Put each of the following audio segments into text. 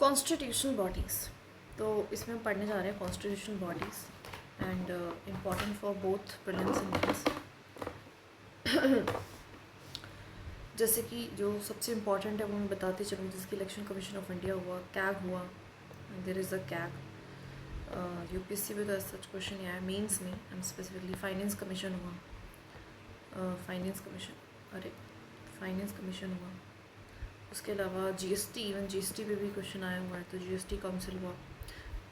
Constitutional bodies, तो इसमें हम पढ़ने जा रहे हैं constitutional bodies and important for both prelims and mains. जैसे कि जो सबसे इम्पॉर्टेंट है वो मैं बताते चलूँ, जिसकी इलेक्शन कमीशन ऑफ इंडिया हुआ, कैग हुआ, there is a CAG. UPSC में तो सच क्वेश्चन आया, मेंस में एंड स्पेसिफिकली फाइनेंस कमीशन हुआ, फाइनेंस कमीशन हुआ। उसके अलावा जीएसटी, इवन जीएसटी पे भी क्वेश्चन आया हुआ है, तो जीएसटी काउंसिल हुआ।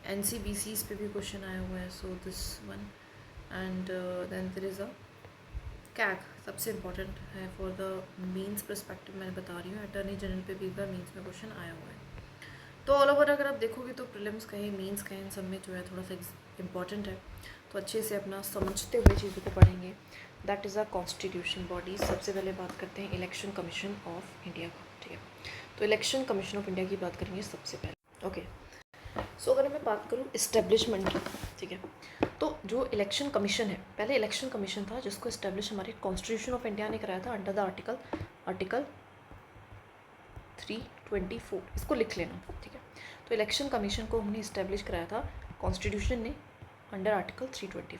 एनसीबीसीज पे भी क्वेश्चन आया हुआ है, so this one. And then there is a CAG, सबसे इम्पॉर्टेंट है फॉर द मीन्स परस्पेक्टिव, मैंने बता रही हूँ। अटर्नी जनरल पे भी एक बार मीन्स में क्वेश्चन आया हुआ है। तो ऑल ओवर अगर आप देखोगे तो प्रीलिम्स कहें, मीन्स कहें, इन सब में जो है थोड़ा सा इम्पॉर्टेंट है, तो अच्छे से अपना समझते हुए चीज़ों को पढ़ेंगे। That is a constitution body. सबसे पहले बात करते हैं इलेक्शन कमीशन ऑफ इंडिया का, ठीक है। तो इलेक्शन कमीशन ऑफ इंडिया की बात करेंगे सबसे पहले, ओके। सो अगर मैं बात करूँ इस्टेब्लिशमेंट की, ठीक है, तो जो इलेक्शन कमीशन है, पहले इलेक्शन कमीशन था जिसको इस्टेब्लिश हमारे कॉन्स्टिट्यूशन ऑफ इंडिया ने कराया था अंडर द आर्टिकल 324, इसको लिख लेना, ठीक है। तो इलेक्शन कमीशन को हमने इस्टेब्लिश कराया था कॉन्स्टिट्यूशन ने अंडर आर्टिकल 324।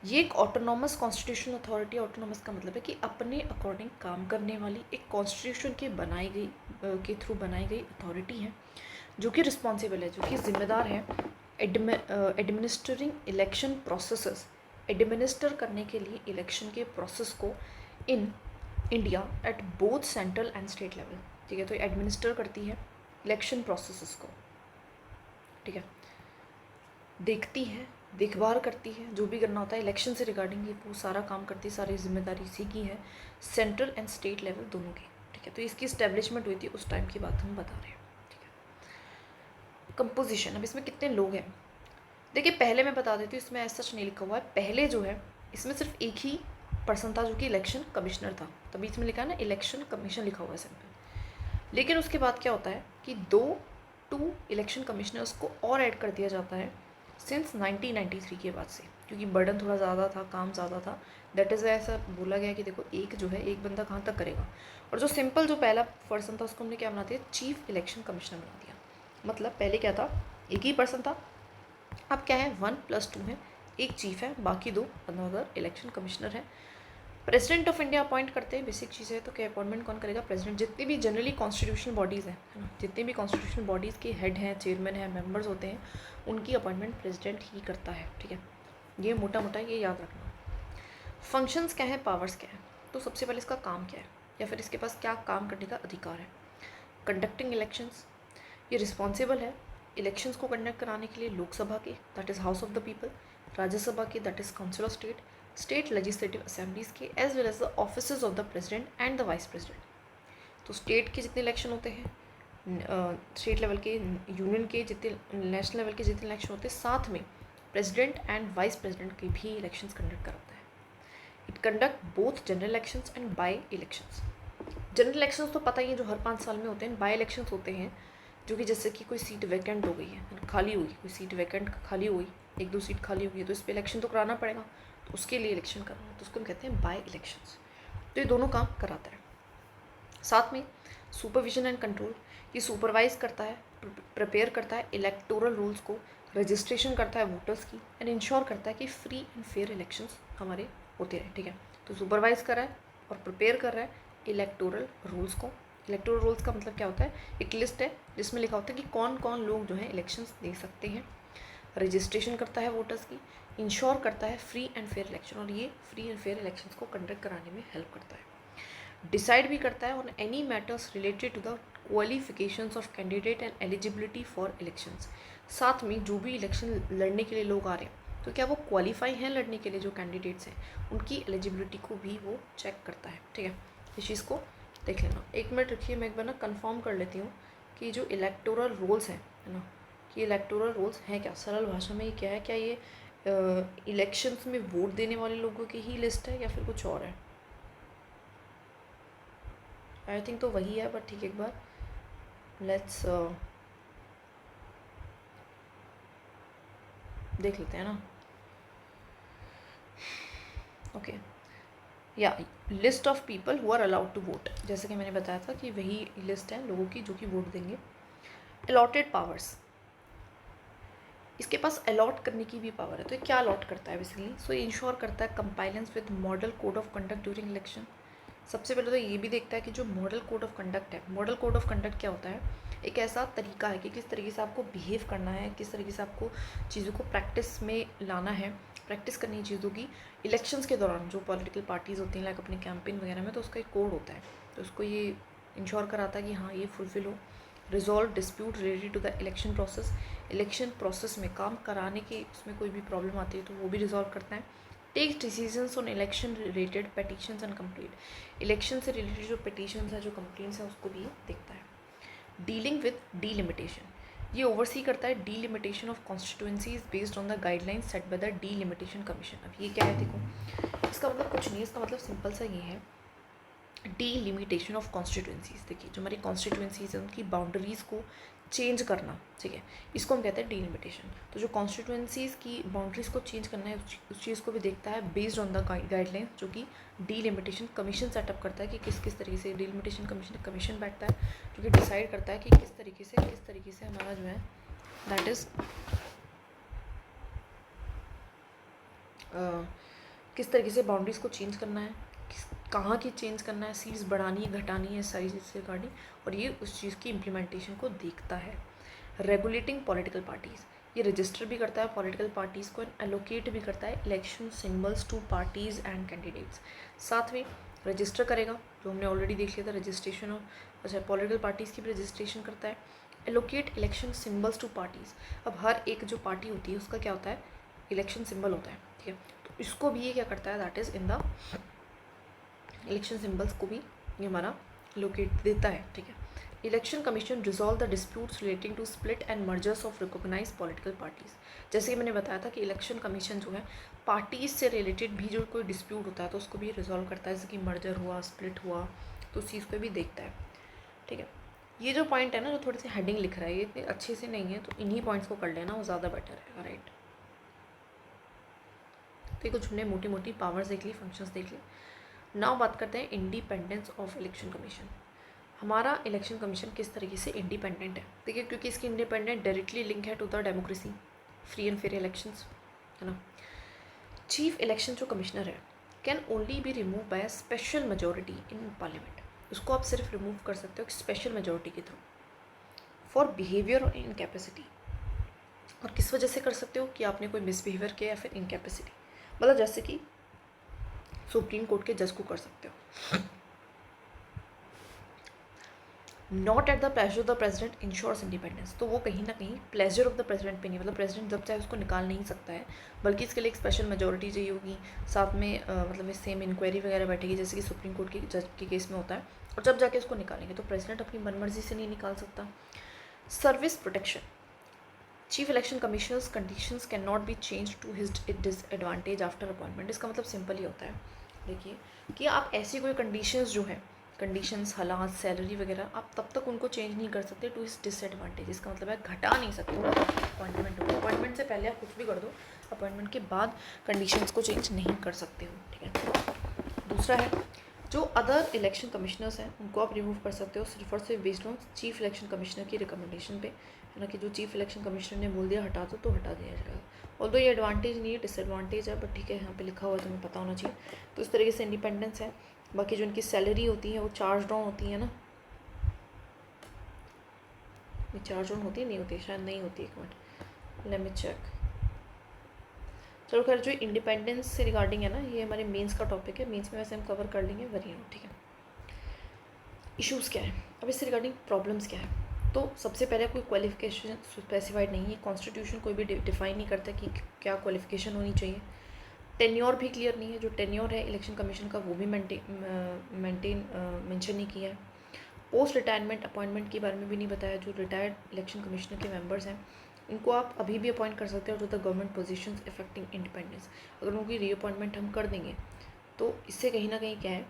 ये एक ऑटोनॉमस कॉन्स्टिट्यूशनल अथॉरिटी, ऑटोनॉमस का मतलब है कि अपने अकॉर्डिंग काम करने वाली एक कॉन्स्टिट्यूशन के थ्रू बनाई गई अथॉरिटी है, जो कि रिस्पॉन्सिबल है, जो कि जिम्मेदार है एडमिनिस्टरिंग इलेक्शन प्रोसेसेस, एडमिनिस्टर करने के लिए इलेक्शन के प्रोसेस को in India at both central and state level, ठीक है। तो एडमिनिस्टर करती है इलेक्शन प्रोसेसेस को, ठीक है, देखती है, देखभाल करती है, जो भी करना होता है इलेक्शन से रिगार्डिंग ये वो सारा काम करती है, सारी जिम्मेदारी इसी की है, सेंट्रल एंड स्टेट लेवल दोनों की, ठीक है। तो इसकी इस्टेब्लिशमेंट हुई थी उस टाइम की बात हम बता रहे हैं, ठीक है। कंपोजिशन, अब इसमें कितने लोग हैं, देखिए पहले मैं बता देती हूँ, इसमें ऐसा सच नहीं लिखा हुआ है। पहले जो है इसमें सिर्फ एक ही पर्सन था जो कि इलेक्शन कमिश्नर था, तभी इसमें लिखा है ना इलेक्शन कमीशन लिखा हुआ है सिंपल। लेकिन उसके बाद क्या होता है कि टू इलेक्शन कमिश्नर्स को और ऐड कर दिया जाता है सिंस 1993 के बाद से, क्योंकि बर्डन थोड़ा ज़्यादा था, काम ज़्यादा था। दैट इज़ ऐसा बोला गया कि देखो एक जो है एक बंदा कहाँ तक करेगा, और जो सिंपल जो पहला पर्सन था उसको हमने क्या बना दिया, चीफ इलेक्शन कमिश्नर बना दिया। मतलब पहले क्या था, एक ही पर्सन था, अब क्या है 1+2 है, एक चीफ है, बाकी 2 अदर इलेक्शन कमिश्नर है। प्रेसिडेंट ऑफ इंडिया अपॉइंट करते हैं, बेसिक चीज़ है। तो क्या अपॉइंटमेंट कौन करेगा, प्रेसिडेंट। जितनी भी जनरली कॉन्स्टिट्यूशनल बॉडीज़ हैं, है ना, जितनी भी कॉन्स्टिट्यूशनल बॉडीज़ के हेड हैं, चेयरमैन हैं, मेंबर्स होते हैं, उनकी अपॉइंटमेंट प्रेसिडेंट ही करता है, ठीक है। ये मोटा मोटा ये याद रखना। फंक्शंस क्या है, पावर्स क्या है, तो सबसे पहले इसका काम क्या है, या फिर इसके पास क्या काम करने का अधिकार है। कंडक्टिंग इलेक्शंस, ये रिस्पॉन्सिबल है इलेक्शंस को कंडक्ट कराने के लिए लोकसभा के, that is house of the people, Rajya Sabha के, that is council of state, state legislative assemblies के, as well as the offices of the president and the vice president. तो स्टेट के जितने इलेक्शन होते हैं, स्टेट लेवल के, यूनियन के जितने, नेशनल लेवल के जितने इलेक्शन होते हैं, साथ में प्रेसिडेंट एंड वाइस प्रेसिडेंट के भी इलेक्शंस कंडक्ट कराता है। It conduct both general elections and by elections. General elections तो पता ही है जो हर 5 साल में होते हैं। बाई इलेक्शंस होते हैं जो कि जैसे कि कोई सीट वैकेंट हो गई है, खाली होगी, कोई सीट वैकेंट खाली हुई, 1-2 सीट खाली हुई है, तो इस पर इलेक्शन तो कराना पड़ेगा, तो उसके लिए इलेक्शन करना है, तो उसको हम कहते हैं बाई इलेक्शंस। तो ये दोनों काम कराता है। साथ में सुपरविजन एंड कंट्रोल, ये सुपरवाइज करता है, प्रिपेयर करता है इलेक्टोरल रूल्स को, रजिस्ट्रेशन करता है वोटर्स की, एंड इंश्योर करता है कि फ्री एंड फेयर इलेक्शंस हमारे होते रहे, ठीक है। तो सुपरवाइज कर रहा है और प्रिपेयर कर रहा है इलेक्टोरल रूल्स को। इलेक्टोरल रूल्स का मतलब क्या होता है, एक लिस्ट है जिसमें लिखा होता है कि कौन कौन लोग जो है इलेक्शंस दे सकते हैं। रजिस्ट्रेशन करता है वोटर्स की, इंश्योर करता है फ्री एंड फेयर इलेक्शन, और ये फ्री एंड फेयर इलेक्शंस को कंडक्ट कराने में हेल्प करता है। डिसाइड भी करता है on any matters related to the qualifications of candidate and eligibility for elections. साथ में जो भी इलेक्शन लड़ने के लिए लोग आ रहे हैं, तो क्या वो क्वालिफाई हैं लड़ने के लिए, जो कैंडिडेट्स हैं उनकी एलिजिबिलिटी को भी वो चेक करता है, ठीक है। इस चीज़ को देख लेना। 1 मिनट रखिए, मैं एक बार ना कन्फर्म कर लेती हूँ कि जो इलेक्टोरल रोल्स हैं, है ना, कि इलेक्टोरल रोल्स हैं क्या, सरल भाषा में ये क्या है, क्या ये इलेक्शंस में वोट देने वाले लोगों की ही लिस्ट है या फिर कुछ और है। आई थिंक तो वही है, बट ठीक है, एक बार लेट्स देख लेते हैं ना। ओके, या list of people who are allowed to vote, जैसे कि मैंने बताया था कि वही लिस्ट है लोगों की जो कि वोट देंगे। अलॉटेड पावर्स, इसके पास अलॉट करने की भी पावर है। तो ये क्या अलॉट करता है बेसिकली? सो ये इंश्योर करता है compliance with model code of conduct during election. सबसे पहले तो ये भी देखता है कि जो मॉडल कोड ऑफ कंडक्ट है, मॉडल कोड ऑफ कंडक्ट क्या होता है? एक ऐसा तरीका है कि किस तरीके से आपको बिहेव करना है, किस तरीके से आपको चीज़ों को प्रैक्टिस में लाना है, प्रैक्टिस करनी है चीज़ों की इलेक्शंस के दौरान। जो पॉलिटिकल पार्टीज़ होती हैं लाइक अपने कैंपेन वगैरह में, तो उसका एक कोड होता है, तो उसको ये इंश्योर कराता है कि हाँ ये फुलफिल हो। Resolve dispute related to the election process, election process में काम कराने की उसमें कोई भी प्रॉब्लम आती है तो वो भी रिजॉल्व करता है। Takes decisions on election related petitions and complaint, election से रिलेटेड जो पेटिशंस है, जो कंप्लेंट्स हैं, उसको भी देखता है। डीलिंग विद डीलिमिटेशन, ये ओवरसी करता है delimitation of constituencies based on the guidelines set by the delimitation commission. अब ये क्या है देखो, इसका मतलब कुछ नहीं है, इसका मतलब सिंपल सा ये है, डीलिमिटेशन ऑफ कॉन्स्टिट्यूएंसीज। देखिए जो हमारी कॉन्स्टिट्यूएंसीज हैं उनकी बाउंड्रीज़ को चेंज करना, ठीक है, इसको हम कहते हैं डीलिमिटेशन। तो जो कॉन्स्टिट्यूएंसीज की बाउंड्रीज़ को चेंज करना है उस चीज़ को भी देखता है बेस्ड ऑन द गाइडलाइंस जो कि डीलिमिटेशन कमीशन सेटअप करता है कि किस किस तरीके से डीलिमिटेशन कमीशन बैठता है जो कि डिसाइड करता है कि किस तरीके से हमारा जो है दैट इज़ किस तरीके से बाउंड्रीज़ को चेंज करना है, कहाँ की चेंज करना है, सीट्स बढ़ानी है घटानी है, सारी चीज़ से रिगार्डिंग, और ये उस चीज़ की इम्प्लीमेंटेशन को देखता है। रेगुलेटिंग पॉलिटिकल पार्टीज़, ये रजिस्टर भी करता है पॉलिटिकल पार्टीज़ को, एलोकेट भी करता है election symbols to parties and candidates. साथ में रजिस्टर करेगा, जो हमने ऑलरेडी देख लिया था रजिस्ट्रेशन ऑफ, अच्छा पॉलिटिकल पार्टीज़ की भी रजिस्ट्रेशन करता है। Allocate election symbols to parties, अब हर एक जो पार्टी होती है उसका क्या होता है, इलेक्शन सिंबल होता है, ठीक है, तो इसको भी ये क्या करता है, that is in the election symbols को भी ये हमारा लोकेट देता है, ठीक है। Election commission resolve the disputes relating to split and mergers of recognise political parties. जैसे कि मैंने बताया था कि इलेक्शन कमीशन जो है पार्टीज़ से रिलेटेड भी जो कोई डिस्प्यूट होता है तो उसको भी रिजॉल्व करता है, जैसे कि मर्जर हुआ, स्प्लिट हुआ, तो उस चीज़ को भी देखता है, ठीक है। ये जो पॉइंट है ना, जो थोड़ी सी हेडिंग लिख रहा है, ये इतने अच्छे से नहीं है, तो इन्हीं पॉइंट्स को कर लेना, वो ज़्यादा बेटर है, राइट। तो कुछ हमने मोटी मोटी पावर्स देख ली, फंक्शंस देख ली। नाउ बात करते हैं इंडिपेंडेंस ऑफ इलेक्शन कमीशन। हमारा इलेक्शन कमीशन किस तरीके से इंडिपेंडेंट है? देखिए क्योंकि इसकी इंडिपेंडेंट डायरेक्टली लिंक है to the democracy, free and fair elections, है ना। चीफ इलेक्शन जो कमिश्नर है can only be remove by special majority in parliament, उसको आप सिर्फ रिमूव कर सकते हो स्पेशल मेजोरिटी के थ्रू फॉर बिहेवियर और इनकैपेसिटी। और किस वजह से कर सकते हो कि आपने कोई मिसबिहेवियर किया या फिर इनकैपेसिटी, मतलब जैसे कि सुप्रीम कोर्ट के जज को कर सकते हो। Not at the pleasure of the president ensures independence, तो वो कहीं ना कहीं प्लेजर ऑफ द प्रेसिडेंट पे नहीं, मतलब प्रेसिडेंट जब चाहे उसको निकाल नहीं सकता है, बल्कि इसके लिए एक स्पेशल मेजोरिटी चाहिए होगी, साथ में मतलब इस सेम इंक्वायरी वगैरह बैठेगी जैसे कि सुप्रीम कोर्ट के जज के केस में होता है, और जब जाके उसको निकालेंगे तो प्रेसिडेंट अपनी मनमर्जी से नहीं निकाल सकता। Service protection, chief election commissioners conditions can not be change to his disadvantage after appointment. इसका मतलब सिंपल ही होता है, देखिए कि आप ऐसी कोई कंडीशंस जो है, कंडीशंस, हालात, सैलरी वगैरह, आप तब तक उनको चेंज नहीं कर सकते टू हिज डिसएडवांटेज। इसका मतलब है घटा नहीं सकते हो अपॉइंटमेंट हो, अपॉइंटमेंट से पहले आप कुछ भी कर दो, अपॉइंटमेंट के बाद कंडीशंस को चेंज नहीं कर सकते हो, ठीक है। दूसरा है जो अदर इलेक्शन कमिश्नर्स हैं उनको आप रिमूव कर सकते हो सिर्फ और सिर्फ based on chief election commissioner की रिकमेंडेशन पे, है ना, कि जो चीफ इलेक्शन कमिश्नर ने बोल दिया हटा दो तो हटा दिया जाएगा। ऑल्दो ये एडवांटेज नहीं है, डिसएडवांटेज है, बट ठीक है, यहाँ पे लिखा हुआ है तो हमें पता होना चाहिए। तो इस तरीके से इंडिपेंडेंस है। बाकी जो इनकी सैलरी होती है वो चार्ज डाउन होती है ना, ये चार्ज डाउन होती है, नहीं होती, शायद नहीं होती, एक मिनट लेट मी चेक। चलो खैर, जो इंडिपेंडेंस से रिगार्डिंग है ना, ये हमारे मेंस का टॉपिक है, मेंस में वैसे हम कवर कर लेंगे, वेरी नो, ठीक है। इश्यूज़ क्या है, अब इससे रिगार्डिंग प्रॉब्लम्स क्या है? तो सबसे पहले कोई क्वालिफिकेशन स्पेसिफाइड नहीं है, कॉन्स्टिट्यूशन कोई भी डिफाइन नहीं करता कि क्या क्वालिफिकेशन होनी चाहिए। टेन्योर भी क्लियर नहीं है, जो टेन्योर है इलेक्शन कमीशन का वो भी मेंशन नहीं किया है। पोस्ट रिटायरमेंट अपॉइंटमेंट के बारे में भी नहीं बताया। जो रिटायर्ड इलेक्शन कमीशनर के मेंबर्स हैं उनको आप अभी भी अपॉइंट कर सकते हो to the government positions affecting independence. अगर उनकी रीअपॉइंटमेंट हम कर देंगे तो इससे कहीं ना कहीं क्या है,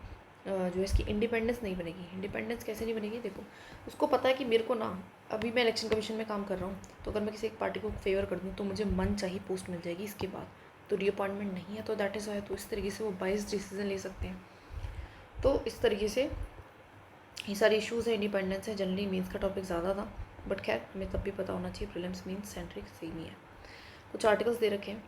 जो है इसकी इंडिपेंडेंस नहीं बनेगी। इंडिपेंडेंस कैसे नहीं बनेगी? देखो, उसको पता है कि मेरे को ना, अभी मैं इलेक्शन कमीशन में काम कर रहा हूँ, तो अगर मैं किसी एक पार्टी को फेवर कर दूँ तो मुझे मन चाहिए पोस्ट मिल जाएगी इसके बाद, तो रीअपॉइंटमेंट नहीं है, तो दैट इज़ वाई, तो इस तरीके से वो बाइस्ड डिसीजन ले सकते हैं। तो इस तरीके से ये सारे इश्यूज़ है, इंडिपेंडेंस है। जनरली मीन्स का टॉपिक ज़्यादा था, बट खैर हमें तब भी पता होना चाहिए, प्रीलिम्स मीन्स सेंट्रिक सेम ही है। कुछ आर्टिकल्स दे रखे हैं।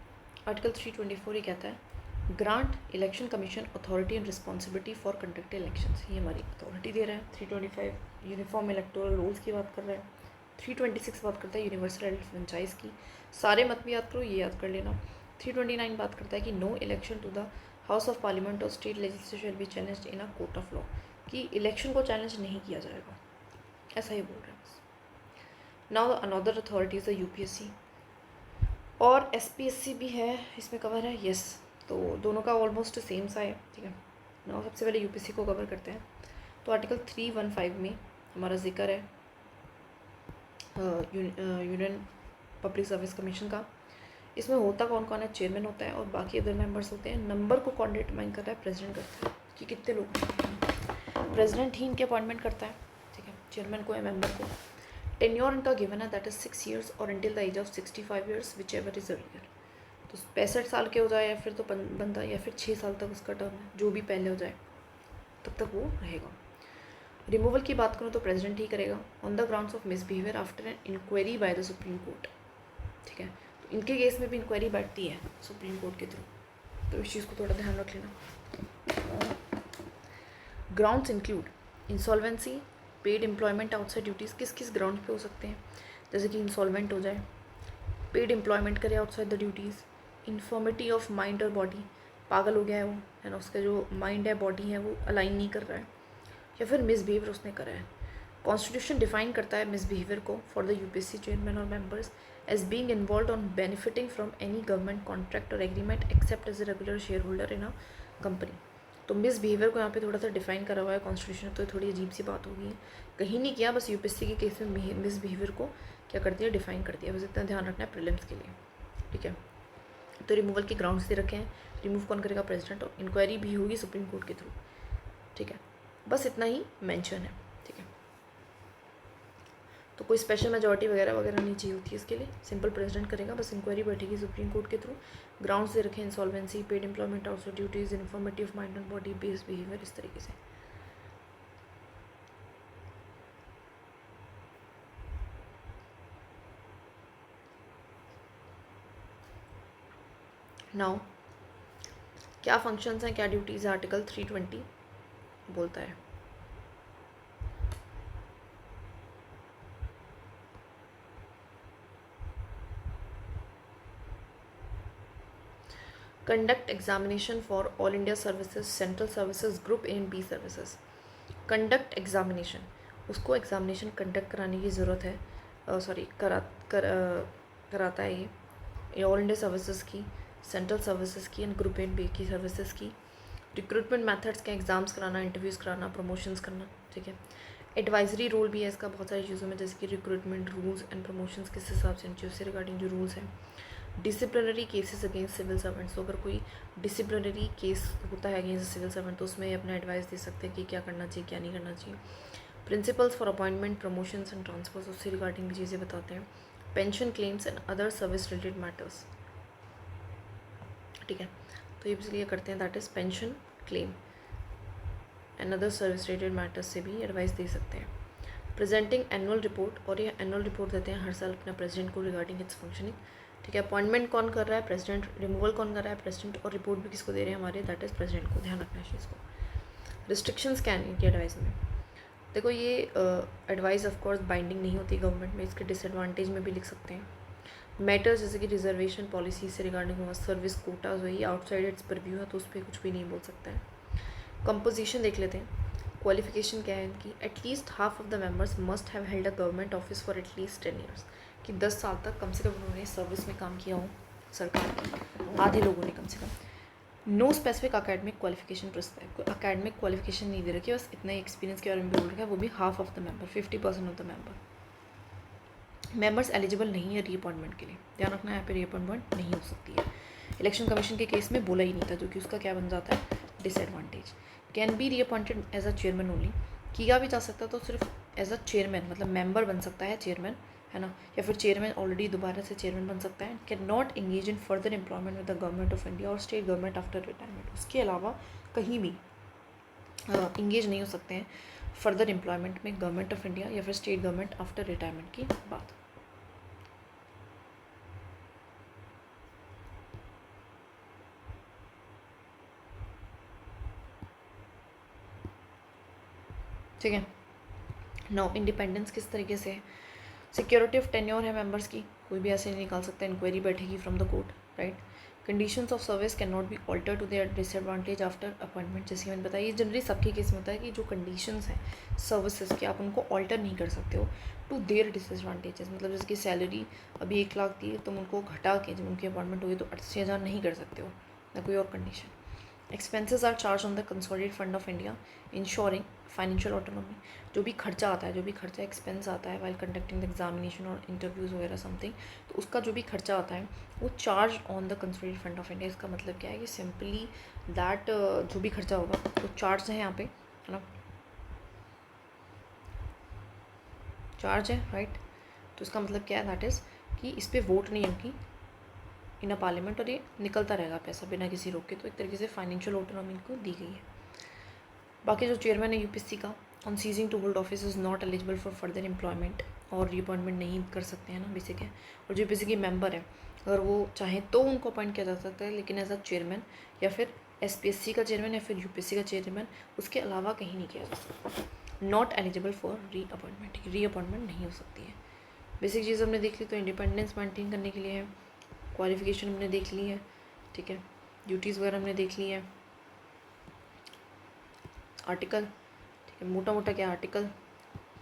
आर्टिकल 324 ये कहता है grant election commission authority and responsibility for conduct elections. ये हमारी अथॉरिटी दे रहा है। 325 यूनिफॉर्म इलेक्टोरल रूल्स की बात कर रहा है। 326 बात करता है यूनिवर्सल फ्रेंचाइज की। सारे मत भी याद करो, ये याद कर लेना। 329 बात करता है कि no election to the house of parliament और state legislature will be challenged in a court of law, कि इलेक्शन को चैलेंज नहीं किया जाएगा, ऐसा ही बोल रहे हैं बस। Now another authority is the UPSC और एसपीएससी भी है, इसमें कवर है। यस, तो दोनों का ऑलमोस्ट सेम सा है, ठीक है। नाउ सबसे पहले यूपीएससी को कवर करते हैं। तो आर्टिकल 315 में हमारा जिक्र है यूनियन पब्लिक सर्विस कमीशन का। इसमें होता कौन कौन है? चेयरमैन होता है और बाकी अदर मेंबर्स होते हैं। नंबर को कौन डिटरमाइन कर रहा है? प्रेसिडेंट करता है कि कितने लोग हैं। प्रेसिडेंट ही इनके अपॉइंटमेंट करता है, ठीक है, चेयरमैन को या मेंबर को। टेन्योर इनका गिवन है, दैट इज 6 years और until the age of 65 years whichever is earlier. तो 65 साल के हो जाए या फिर तो बंदा, या फिर 6 साल तक उसका टर्म है, जो भी पहले हो जाए तब तक वो रहेगा। रिमूवल की बात करूँ तो प्रेसिडेंट ही करेगा on the grounds of misbehaviour after an inquiry by the supreme court, ठीक है। तो इनके केस में भी इंक्वायरी बैठती है सुप्रीम कोर्ट के थ्रू, तो इस चीज़ को थोड़ा ध्यान रख लेना। Grounds include insolvency, paid employment outside duties. किस किस ग्राउंड पे हो सकते हैं? जैसे कि इंसॉल्वेंट हो जाए, पेड एम्प्लॉयमेंट करे outside the duties, infirmity of mind और बॉडी, पागल हो गया है वो, है ना, उसका जो माइंड है बॉडी है वो अलाइन नहीं कर रहा है, या फिर मिसबिहेवियर उसने करा है। कॉन्स्टिट्यूशन डिफाइन करता है मिसबिहेवियर को फॉर द यूपीएससी चेयरमैन और members as being involve on benefiting from any government contract और agreement except as a regular share holder in a company. तो मिसबिहेवियर को यहाँ पे थोड़ा सा डिफाइन करा हुआ है कॉन्स्टिट्यूशन, तो थोड़ी अजीब सी बात होगी, कहीं नहीं किया, बस यूपीएससी के केस में मिसबिहेवियर को क्या कर दिया? डिफाइन कर दिया। बस इतना ध्यान रखना है प्रीलिम्स के लिए, ठीक है। तो रिमूवल के ग्राउंड्स दे रखे हैं। रिमूव कौन करेगा? प्रेसिडेंट, और इंक्वायरी भी होगी सुप्रीम कोर्ट के थ्रू, ठीक है। बस इतना ही मेंशन है, ठीक है। तो कोई स्पेशल मेजॉरिटी वगैरह वगैरह नहीं चाहिए होती है इसके लिए, सिंपल प्रेसिडेंट करेगा, बस इंक्वायरी बैठेगी सुप्रीम कोर्ट के थ्रू। ग्राउंड्स दे रखे हैं insolvency, paid employment outside duties, infirmity of mind and body, based behaviour, इस तरीके से। नाउ क्या फंक्शंस हैं, क्या ड्यूटीज़ है, आर्टिकल 320 बोलता है। Conduct examination for all India services, central services, group A and B services. Conduct examination, उसको एग्जामिनेशन कंडक्ट कराने की ज़रूरत है, कराता है ये ऑल इंडिया सर्विसेज की, सेंट्रल सर्विसेज की and group A and B की सर्विसेज की। रिक्रूटमेंट मेथड्स के एग्ज़ाम्स कराना, इंटरव्यूज़ कराना, प्रमोशंस करना, ठीक है। एडवाइजरी रोल भी है इसका बहुत सारी चीज़ों में, जैसे कि रिक्रूटमेंट रूल्स एंड प्रमोशंस किस हिसाब से उससे रिगार्डिंग जो रूल्स हैं। Disciplinary cases against civil servants, तो अगर कोई डिसिप्लिनरी केस होता है अगेंस्ट सिविल सर्वेंट तो उसमें अपना एडवाइस दे सकते हैं कि क्या करना चाहिए क्या नहीं करना चाहिए। Principles for appointment, promotions and transverse, उससे रिगार्डिंग भी चीज़ें बताते हैं। Pension claims and other service related matters, ठीक है। तो ये इसलिए करते हैं, that is pension claim and other service related matters से भी एडवाइस दे सकते हैं। प्रेजेंटिंग एनुअल रिपोर्ट, और ये एनुअल रिपोर्ट देते हैं हर साल अपने प्रेसिडेंट को रिगार्डिंग इट्स फंक्शनिंग, ठीक है। अपॉइंटमेंट कौन कर रहा है? प्रेसिडेंट। रिमूवल कौन कर रहा है? प्रेसिडेंट। और रिपोर्ट भी किसको दे रहे हैं? हमारे, दैट इज़ प्रेसिडेंट को। ध्यान रखना है इस चीज़ को। रिस्ट्रिक्शंस क्या है इनकी एडवाइस में? देखो ये एडवाइस ऑफ कोर्स बाइंडिंग नहीं होती गवर्नमेंट में, इसके डिसएडवांटेज में भी लिख सकते हैं। मैटर्स जैसे कि रिजर्वेशन पॉलिसी से रिगार्डिंग हुआ, सर्विस कोटाज हुई, आउटसाइड इट्स परव्यू है तो उस पर कुछ भी नहीं बोल सकता है। कंपोजिशन देख लेते हैं। क्वालिफिकेशन क्या है इनकी? At least half of the members must have held a government office for at least 10 years, कि 10 साल तक कम से कम उन्होंने सर्विस में काम किया हो सरकार की, आधे लोगों ने कम से कम। No specific academic qualification prescribe, कोई अकेडमिक क्वालिफिकेशन नहीं दे रखी, बस इतना ही एक्सपीरियंस के बारे में बोल रखा है, वो भी half of the member, 50% of the members eligible नहीं है रीअपॉइंटमेंट के लिए। ध्यान रखना है यहाँ पे रीअपॉइंटमेंट नहीं हो सकती है। इलेक्शन कमीशन के केस में बोला ही नहीं था, जो कि उसका क्या बन जाता है? Disadvantage. Can be reappointed as a chairman only, किया भी जा सकता तो सिर्फ एज अ चेयरमैन, मतलब मेंबर बन सकता है चेयरमैन, है ना, या फिर चेयरमैन ऑलरेडी दोबारा से चेयरमैन बन सकता है। Can not engage in further employment with the government of India और स्टेट गवर्नमेंट आफ्टर रिटायरमेंट, उसके अलावा कहीं भी इंगेज नहीं हो सकते हैं फर्दर एम्प्लॉयमेंट में गवर्नमेंट ऑफ इंडिया या फिर स्टेट गवर्नमेंट आफ्टर रिटायरमेंट की बात। ठीक है। नाउ इंडिपेंडेंस किस तरीके से है, सिक्योरिटी ऑफ टेन्योर है मेंबर्स की, कोई भी ऐसे नहीं निकाल सकता, इंक्वायरी बैठेगी from the court, right. Conditions of service can not be alter to their disadvantage after appointment, जैसे मैंने बताया ये जनरली सबके केस में होता है कि जो कंडीशंस हैं सर्विसेज के आप उनको ऑल्टर नहीं कर सकते हो टू देयर डिसएडवांटेजेस, मतलब जैसे कि सैलरी अभी 1 लाख थी तुम उनको घटा के जब उनकी अपॉइंटमेंट हुई तो 80,000 नहीं कर सकते हो, ना कोई और condition. Expenses are charge on the consolidated fund of India ensuring financial autonomy, जो भी खर्चा आता है, जो भी खर्चा एक्सपेंस आता है वाइल कंडक्टिंग द एग्जामिनेशन और इंटरव्यूज़ वगैरह समथिंग, तो उसका जो भी खर्चा आता है वो charge on the consolidated fund of India. इसका मतलब क्या है कि सिंपली दैट जो भी खर्चा होगा वो चार्ज है यहाँ पे, है ना, चार्ज है, राइट। तो इसका मतलब क्या है, दैट इज़ कि इस पर वोट नहीं होगी इन अ पार्लियामेंट और ये निकलता रहेगा पैसा बिना किसी रोक के, तो एक तरीके से फाइनेंशियल ऑटोनॉमी को दी गई है। बाकी जो चेयरमैन है यूपीएससी का on ceasing to hold office is not eligible for further employment, और रीअपॉइंटमेंट नहीं कर सकते हैं ना, बेसिक है। और जो यूपीएससी के मेंबर है अगर वो चाहे तो उनको अपॉइंट किया जा सकता है, लेकिन एज अ चेयरमैन या फिर एसपीएससी का चेयरमैन या फिर यूपीएससी का चेयरमैन उसके अलावा कहीं नहीं किया जा सकता। नॉट एलिजिबल फॉर रीअपॉइंटमेंट नहीं हो सकती है। बेसिक चीज़ हमने देख ली, तो इंडिपेंडेंस मेंटेन करने के लिए है, क्वालिफिकेशन हमने देख ली है, ठीक है, ड्यूटीज़ वगैरह हमने देख ली है, आर्टिकल, ठीक है, मोटा मोटा क्या आर्टिकल,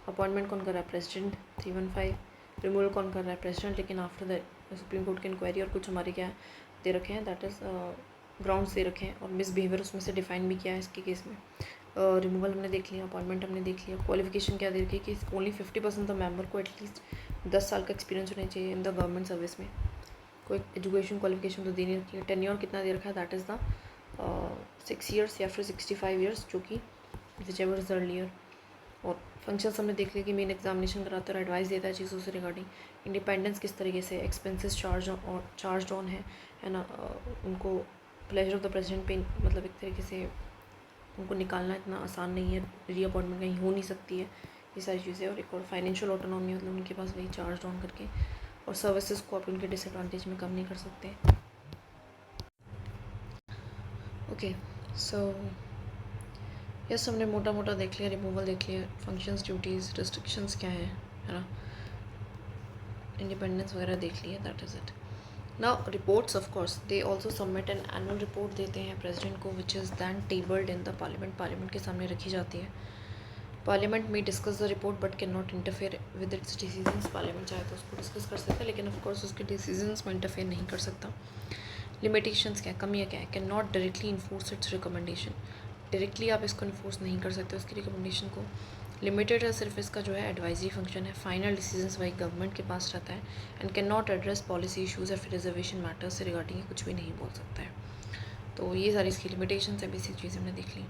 अपॉइंटमेंट कौन कर रहा है, प्रेसिडेंट 315, रिमूवल कौन कर रहा है, प्रेसिडेंट, लेकिन आफ्टर द सुप्रीम कोर्ट की इंक्वायरी, और कुछ हमारे क्या दे रखे हैं, दैट इज़ ग्राउंड्स दे रखे हैं, और मिसबिहेवियर उसमें से डिफाइन भी किया है इसके केस में। रिमूवल हमने देख लिया, अपॉइंटमेंट हमने देख लिया, क्वालिफिकेशन क्या दे रखी है कि ओनली 50% द मेंबर को एटलीस्ट 10 साल का एक्सपीरियंस होना चाहिए इन द गवर्नमेंट सर्विस में, कोई एजुकेशन क्वालिफिकेशन तो दे नहीं रखी है। टेन्योर कितना दे रखा है, दैट इज़ द 6 ईयर्स या फिर 65 ईयर्स, जो कि विच एवर इज अर्लियर। और फंक्शंस हमने देख लिया कि मेन एग्जामिनेशन कराता है और एडवाइस देता है चीज़ों से रिगार्डिंग। इंडिपेंडेंस किस तरीके से, एक्सपेंसेस चार्ज ऑन है ना, उनको प्लेजर ऑफ द प्रेसिडेंट पे, मतलब एक तरीके से उनको निकालना इतना आसान नहीं है, रीअपॉइंटमेंट कहीं हो नहीं सकती है, ये सारी चीज़ें। और एक और फाइनेंशियल ऑटोनॉमी, मतलब उनके पास वही चार्ज ऑन करके, और सर्विसेज को आप उनके डिसएडवांटेज में कम नहीं कर सकते। ओके, सो यस, हमने मोटा मोटा देख लिया, रिमूवल देख लिया, फंक्शंस, ड्यूटीज़, रिस्ट्रिक्शंस क्या है ना, इंडिपेंडेंस वगैरह देख लिया, that is it. Now reports, of course they also submit an annual report देते हैं प्रेसिडेंट को, which is then tabled in the parliament के सामने रखी जाती है। पार्लियामेंट में discuss the report but can not interfere with its decisions, parliament चाहे तो उसको डिस्कस कर सकता है, लेकिन ऑफ कोर्स उसके डिसीजंस में इंटरफेयर नहीं कर सकता। लिमिटेशंस क्या है, कमियाँ क्या है, can not directly enforce it's recommendation, directly आप इसको इन्फोर्स नहीं कर सकते उसकी रिकमेंडेशन को। लिमिटेड है, सिर्फ इसका जो है एडवाइजरी फंक्शन है, फाइनल डिसीजंस वही गवर्नमेंट के पास रहता है, and can not address policy issues या फिर रिजर्वेशन मैटर्स से रिगार्डिंग कुछ भी नहीं बोल सकता है। तो ये सारी इसकी लिमिटेशंस है, बेसिक चीज़ें हमने देख ली।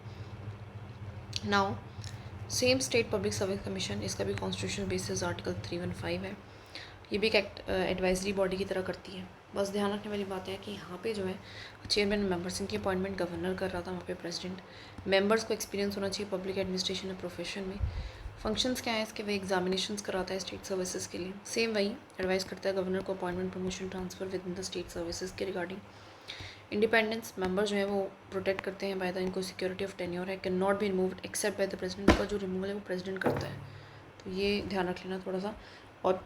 Now same state public service commission, इसका भी कॉन्स्टिट्यूशनल बेसिस आर्टिकल 315 है, ये भी एक एडवाइजरी बॉडी की तरह करती है। बस ध्यान रखने वाली बात है कि यहाँ पे जो है चेयरमैन मेंबर्स, इनकी अपॉइंटमेंट गवर्नर कर रहा था, वहाँ पे प्रेसिडेंट। मेंबर्स को एक्सपीरियंस होना चाहिए पब्लिक एडमिनिस्ट्रेशन या प्रोफेशन में। फंक्शंस क्या है इसके, वही एग्जामिनेशंस कराता है स्टेट सर्विसेज के लिए, सेम वही एडवाइस करता है गवर्नर को appointment, promotion, transfer with in the state services के रिगार्डिंग। इंडिपेंडेंस, मेंबर जो है वो प्रोटेक्ट करते हैं बाय द, इनको सिक्योरिटी ऑफ टेन्योर है, can not be removed except by the president, का जो रिमूवल है वो प्रेसिडेंट करता है, तो ये ध्यान रख लेना थोड़ा सा। और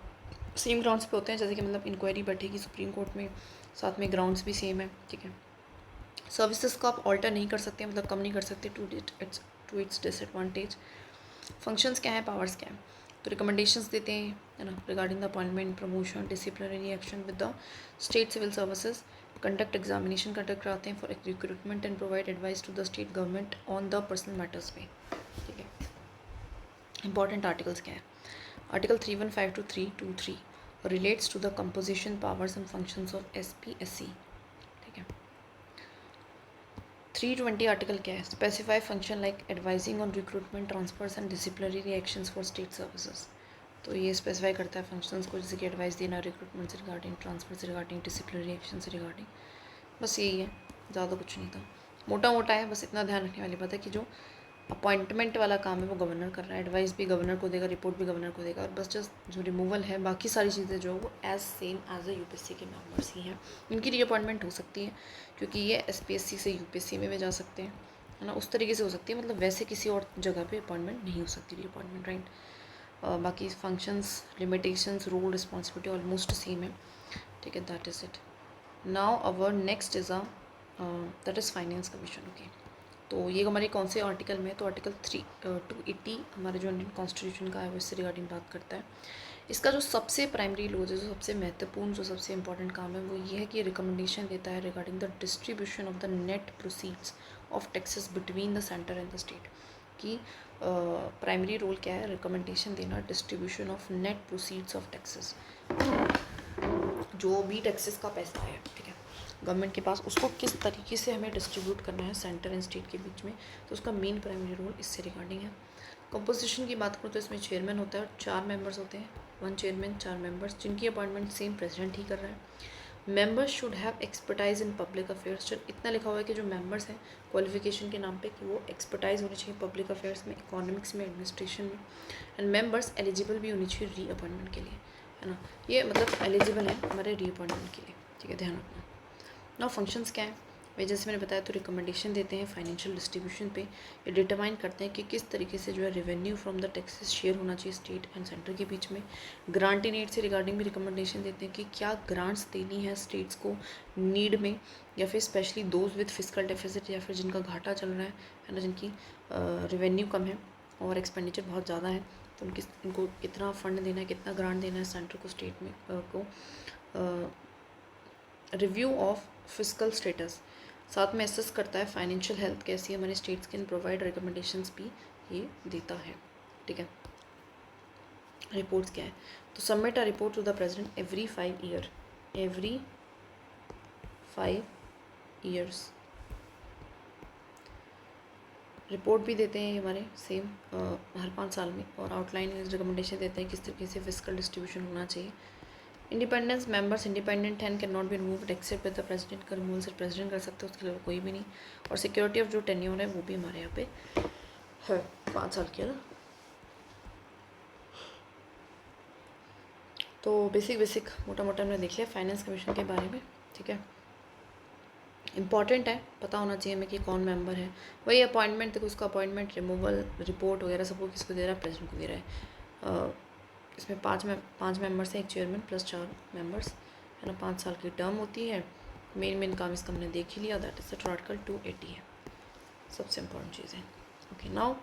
सेम ग्राउंड्स पे होते हैं, जैसे कि मतलब इंक्वायरी बैठेगी सुप्रीम कोर्ट में, साथ में ग्राउंड्स भी सेम है, ठीक है। सर्विसेज को आप ऑल्टर नहीं कर सकते, मतलब कम नहीं कर सकते टू इट्स डिसएडवांटेज। फंक्शंस क्या है, पावर्स क्या है, तो रिकमेंडेशंस देते हैं, है ना, regarding the appointment, promotion, disciplinary action with the state civil services, conduct examination conduct कराते हैं for recruitment and provide advice to the state government on the personnel matters पे, ठीक है। इंपॉर्टेंट आर्टिकल्स क्या है, article 315 to 323 relates to the composition, powers and functions of SPSC, ठीक है। 320 article क्या है, specify function like advising on recruitment, transfers and disciplinary actions for state services, तो ये स्पेसिफाई करता है फंक्शंस को, जैसे कि एडवाइस देना रिक्रूटमेंट से रिगार्डिंग, ट्रांसफर से रिगार्डिंग, डिसिप्लिनरी एक्शन से रिगार्डिंग, बस यही है, ज़्यादा कुछ नहीं था, मोटा मोटा है, बस इतना ध्यान रखने वाली बात है कि जो अपॉइंटमेंट वाला काम है वो गवर्नर कर रहा है, एडवाइस भी गवर्नर को देगा, रिपोर्ट भी गवर्नर को देगा, और बस जस्ट जो रिमूवल है बाकी सारी चीज़ें जो वो as same as a UPSC के मेंबर्स ही हैं। इनकी रीअपॉइंटमेंट हो सकती है क्योंकि ये एसपीएससी से यूपीएससी में भी जा सकते हैं, है ना, उस तरीके से हो सकती है, मतलब वैसे किसी और जगह पे अपॉइंटमेंट नहीं हो सकती रीअपॉइंटमेंट, राइट। बाकी functions, limitations, role, responsibility almost same है, ठीक है, that is it. Now our next is that is finance commission. Okay, तो ये हमारे कौन से आर्टिकल में है, तो आर्टिकल 280 हमारे जो इंडियन कॉन्स्टिट्यूशन का है वो इससे रिगार्डिंग बात करता है। इसका जो सबसे प्राइमरी लॉज है, जो सबसे महत्वपूर्ण, जो सबसे इंपॉर्टेंट काम है वो ये है कि रिकमेंडेशन देता है regarding the distribution of the net proceeds of taxes between the centre and the state. कि प्राइमरी रोल क्या है, रिकमेंडेशन देना distribution of net proceeds of taxes, जो भी टैक्सेस का पैसा है, ठीक है, गवर्नमेंट के पास, उसको किस तरीके से हमें डिस्ट्रीब्यूट करना है सेंटर एंड स्टेट के बीच में, तो उसका मेन प्राइमरी रोल इससे रिगार्डिंग है। कंपोजिशन की बात करूँ तो इसमें चेयरमैन होता है और 4 मेंबर्स होते हैं, 1 चेयरमैन 4 मेंबर्स, जिनकी अपॉइंटमेंट सेम प्रेसिडेंट ही कर रहा है। Members should have expertise in public affairs, इतना लिखा हुआ है कि जो मेंबर्स हैं क्वालिफिकेशन के नाम पे कि वो एक्सपर्टाइज होनी चाहिए पब्लिक अफेयर्स में, इकोनॉमिक्स में, एडमिनिस्ट्रेशन में, एंड मेंबर्स एलिजिबल भी होनी चाहिए रीअपॉइंटमेंट के लिए, है ना, ये मतलब एलिजिबल है हमारे रीअपॉइंटमेंट के लिए, ठीक है, ध्यान रखना। नाउ फंक्शंस क्या है, वे जैसे मैंने बताया, तो रिकमेंडेशन देते हैं फाइनेंशियल डिस्ट्रीब्यूशन पे, ये डिटरमाइन करते हैं कि किस तरीके से जो है revenue from the taxes share होना चाहिए स्टेट एंड सेंटर के बीच में। ग्रांट इन एड से रिगार्डिंग भी रिकमेंडेशन देते हैं कि क्या ग्रांट्स देनी है स्टेट्स को नीड में, या फिर specially those with physical deficit, या फिर जिनका घाटा चल रहा है ना, जिनकी रेवेन्यू कम है और एक्सपेंडिचर बहुत ज़्यादा है, तो इनको कितना फ़ंड देना है, कितना ग्रांट देना है सेंटर को, स्टेट में को। रिव्यू ऑफ फिजिकल स्टेटस, साथ में असेस करता है फाइनेंशियल हेल्थ कैसी है हमारे स्टेट्स के, प्रोवाइड रिकमेंडेशंस भी ये देता है, ठीक है। रिपोर्ट्स क्या है, तो submit a report to the president every 5 year, every 5 years. Report भी देते हैं हमारे सेम हर 5 साल में, और आउटलाइन रिकमेंडेशन देते हैं किस तरीके से फिजिकल डिस्ट्रीब्यूशन होना चाहिए। इंडिपेंडेंस, मेंबर्स इंडिपेंडेंट हैं, can not be removed except with the president, का रिमूवल सिर्फ प्रेसिडेंट कर सकते हैं, उसके अलावा कोई भी नहीं। और सिक्योरिटी ऑफ जो टेन्योर है वो भी हमारे यहाँ पे है 5 साल की, है ना। तो बेसिक मोटा मोटा हमने देख लिया फाइनेंस कमीशन के बारे में, ठीक है। इंपॉर्टेंट है, पता होना चाहिए हमें कि कौन मेंबर है। वही अपॉइंटमेंट, देखो उसका अपॉइंटमेंट, रिमूवल, रिपोर्ट वगैरह सब वो किसको दे रहा है, प्रेसिडेंट को दे रहा है। इसमें 5 मेंबर्स हैं, 1 चेयरमैन प्लस 4 मेंबर्स, है ना, 5 साल की टर्म होती है। मेन काम इसका हमने देख ही लिया, दैट इज द आर्टिकल 280 है, सबसे इम्पोर्टेंट चीज़ है। Okay, now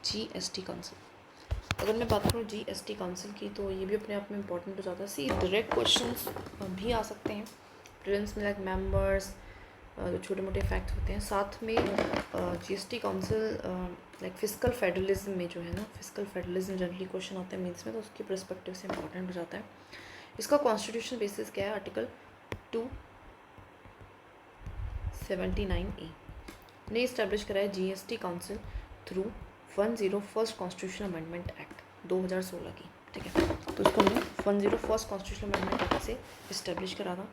GST council. अगर मैं बात करूँ जीएसटी काउंसिल की, तो ये भी अपने आप में इम्पोर्टेंट हो जाता है। सी डायरेक्ट क्वेश्चंस भी आ सकते हैं प्रीलिम्स में, लाइक मेंबर्स, जो छोटे मोटे फैक्ट होते हैं। साथ में GST council like physical federalism में जो है ना, फिजिकल फेडरलिज्म जनरली क्वेश्चन आते हैं मीन्स में, तो उसकी पर्सपेक्टिव से इंपॉर्टेंट हो जाता है। इसका कॉन्स्टिट्यूशन बेसिस क्या है, आर्टिकल 279A ने इस्टेब्लिश करा है GST council through 101st constitution amendment act 2016 की, ठीक है। तो उसको हमने 101st कॉन्स्टिट्यूशन अमेंडमेंट एक्ट से इस्टेब्लिश करा था।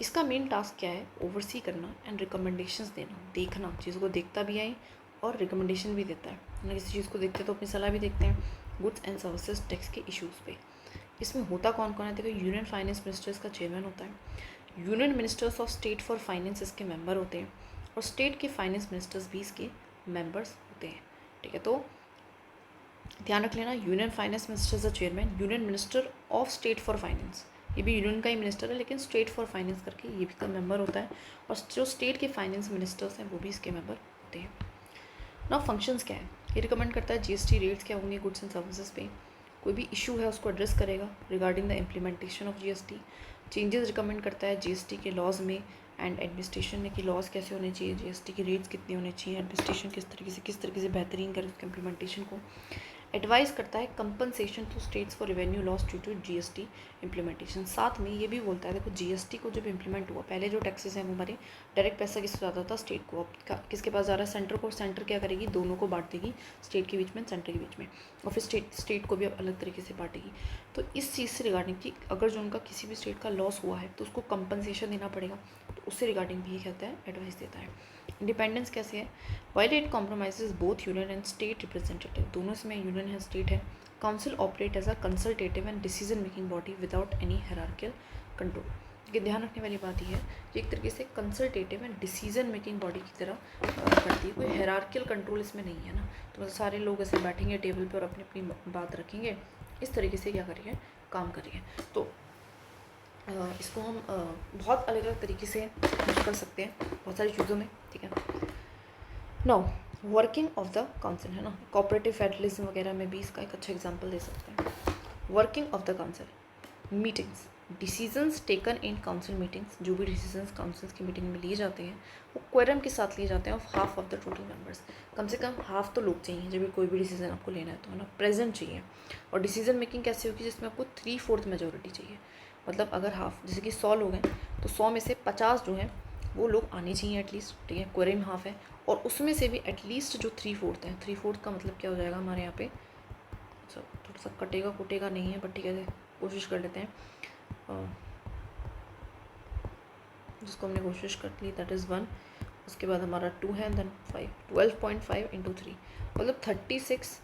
इसका मेन टास्क क्या है, ओवरसी करना एंड रिकमेंडेशंस देना, देखना, चीज़ों को देखता भी आए और रिकमेंडेशन भी देता है ना। किसी चीज़ को देखते हैं तो अपनी सलाह भी देखते हैं गुड्स एंड सर्विसेज टैक्स के इश्यूज़ पे। इसमें होता कौन कौन है, देखो यूनियन फाइनेंस मिनिस्टर्स का चेयरमैन होता है, union ministers of state for finance इसके मेंबर होते हैं, और स्टेट के फाइनेंस मिनिस्टर्स भी इसके मेंबर्स होते हैं, ठीक है। तो ध्यान रख लेना, union finance minister is the chairman, union minister of state for finance, ये भी यूनियन का ही मिनिस्टर है लेकिन स्टेट फॉर फाइनेंस करके ये भी का मेंबर होता है, और जो स्टेट के फाइनेंस मिनिस्टर्स हैं वो भी इसके मेंबर होते हैं। नाउ फंक्शंस क्या है, ये रिकमेंड करता है जीएसटी रेट्स क्या होंगे गुड्स एंड सर्विसेज पे, कोई भी इशू है उसको एड्रेस करेगा regarding the implementation of GST. Changes recommend करता है जीएसटी के लॉज में एंड एडमिनिस्ट्रेशन में, कि लॉज कैसे होने चाहिए, जीएसटी की रेट्स कितनी होने चाहिए, एडमिनिस्ट्रेशन किस तरीके से बेहतरीन करे उसके इम्प्लीमेंटेशन को। एडवाइस करता है compensation to states for revenue loss due to GST implementation. साथ में ये भी बोलता है, देखो जीएसटी को जब इम्प्लीमेंट हुआ, पहले जो टैक्सेस हैं वो हमारे डायरेक्ट पैसा किसको जाता था, स्टेट को, अब किसके पास जा रहा है, सेंटर को। सेंटर क्या करेगी, दोनों को बांट देगी, स्टेट के बीच में, सेंटर के बीच में, और फिर स्टेट को भी अलग तरीके से बांटेगी। तो इस चीज़ से रिगार्डिंग कि अगर जो उनका किसी भी स्टेट का लॉस हुआ है तो उसको कंपनसेशन देना पड़ेगा, तो उससे रिगार्डिंग भी ये कहता है, एडवाइस देता है। इंडिपेंडेंस कैसे है, while it compromises both union and state representative, दोनों इसमें यूनियन है स्टेट है. Council operate as a consultative and decision making body without any hierarchical control. ये ध्यान रखने वाली बात ये है कि एक तरीके से consultative and decision making body की तरह करती है, कोई हायरार्कियल कंट्रोल इसमें नहीं है ना. तो मतलब सारे लोग ऐसे बैठेंगे टेबल पर और अपनी अपनी बात रखेंगे, इस तरीके से क्या करिए काम करिए. तो इसको हम बहुत अलग अलग तरीके से यूज कर सकते हैं बहुत सारी चीज़ों में. ठीक है. Now working of the council है ना, कोऑपरेटिव फेडरलिज्म वगैरह में भी इसका एक अच्छा एग्जांपल दे सकते हैं. Working of the council, meetings, decisions taken in council meetings, जो भी डिसीजंस काउंसिल्स की मीटिंग में लिए जाते हैं वो क्वेरम के साथ लिए जाते हैं of half of the total members. कम से कम हाफ तो लोग चाहिए जब भी कोई भी डिसीजन आपको लेना है तो, है ना, प्रेजेंट चाहिए. और डिसीजन मेकिंग कैसे होगी, जिसमें आपको 3/4 मेजोरिटी चाहिए. मतलब अगर हाफ, जैसे कि 100 लोग हैं तो 100 में से 50 जो हैं वो लोग आने चाहिए एटलीस्ट. ठीक है, क्वेरम हाफ है. और उसमें से भी एटलीस्ट जो 3/4 है, 3/4 का मतलब क्या हो जाएगा हमारे यहाँ पे, सब थोड़ा सा कटेगा कुटेगा नहीं है बट ठीक है कोशिश कर लेते हैं. जिसको हमने कोशिश कर ली दैट इज़ 1, उसके बाद हमारा 2 है, देन 5, 12.5 × 3 मतलब 36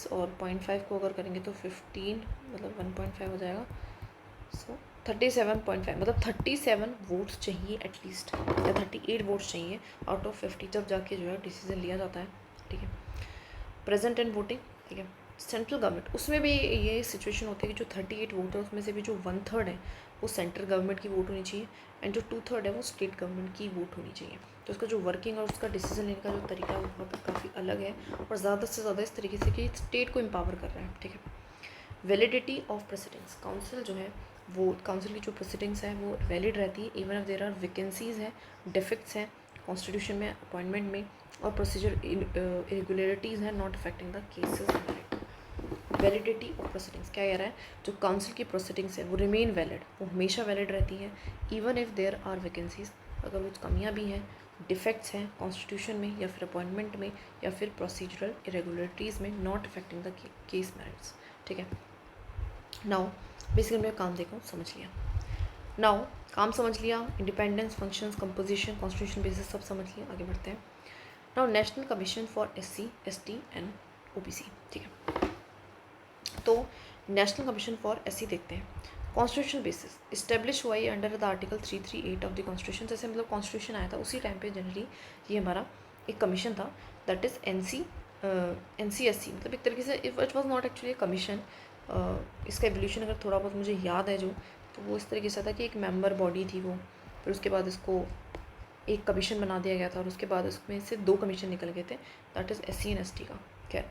और 0.5 को अगर करेंगे तो 15 मतलब 1.5 हो जाएगा. सो 37.5 मतलब 37 वोट्स चाहिए एटलीस्ट, या 38 वोट्स चाहिए आउट ऑफ 50 जब जाके जो है डिसीजन लिया जाता है. ठीक है. Present and voting. ठीक है. सेंट्रल गवर्नमेंट, उसमें भी ये सिचुएशन होती है कि जो 38 वोट है उसमें से भी जो 1/3 है वो सेंट्रल गवर्नमेंट की वोट होनी चाहिए एंड जो 2/3 है वो स्टेट गवर्नमेंट की वोट होनी चाहिए. तो उसका जो वर्किंग और उसका डिसीजन लेने का जो तरीका है वो वहाँ पर काफ़ी अलग है और ज़्यादा से ज़्यादा इस तरीके से कि स्टेट को एम्पावर कर रहा है. ठीक है. वैलिडिटी ऑफ प्रेसिडेंट्स, काउंसिल जो है वो, काउंसिल की जो प्रेसिडेंट्स है वो वैलिड रहती है even if there are vacancies हैं, डिफेक्ट्स हैं कॉन्स्टिट्यूशन में, अपॉइंटमेंट में और प्रोसीजर इरेगुलरिटीज़ हैं not affecting the cases direct. Validity of proceedings क्या कह रहा है, जो काउंसिल की प्रोसीडिंग्स है वो रिमेन वैलिड, वो हमेशा वैलिड रहती है even if there are vacancies, अगर कुछ कमियां भी हैं, डिफेक्ट्स हैं कॉन्स्टिट्यूशन में या फिर अपॉइंटमेंट में या फिर प्रोसीजरल इरेगुलरिटीज़ में not affecting the case merits. ठीक है. नाउ बेसिकली मैं काम देखा समझ लिया. नाउ काम समझ लिया, independence, functions, composition, constitution basis सब समझ लिया. आगे बढ़ते हैं. Now national commission for SC, ST and OBC. ठीक है. तो नेशनल कमीशन फॉर SC देखते हैं. कॉन्स्टिट्यूशनल बेसिस इस्टेब्लिश हुआ ये under the article 338 of the constitution. जैसे मतलब कॉन्स्टिट्यूशन आया था उसी टाइम पे जनरली ये हमारा एक कमीशन था दैट इज़ NCSC. मतलब एक तरीके से it was not actually commission. इसका एवोल्यूशन अगर थोड़ा बहुत मुझे याद है जो, तो वो इस तरीके से था कि एक मेंबर बॉडी थी वो, फिर उसके बाद इसको एक कमीशन बना दिया गया था और उसके बाद उसमें से 2 कमीशन निकल गए थे that is SC and ST का. खैर,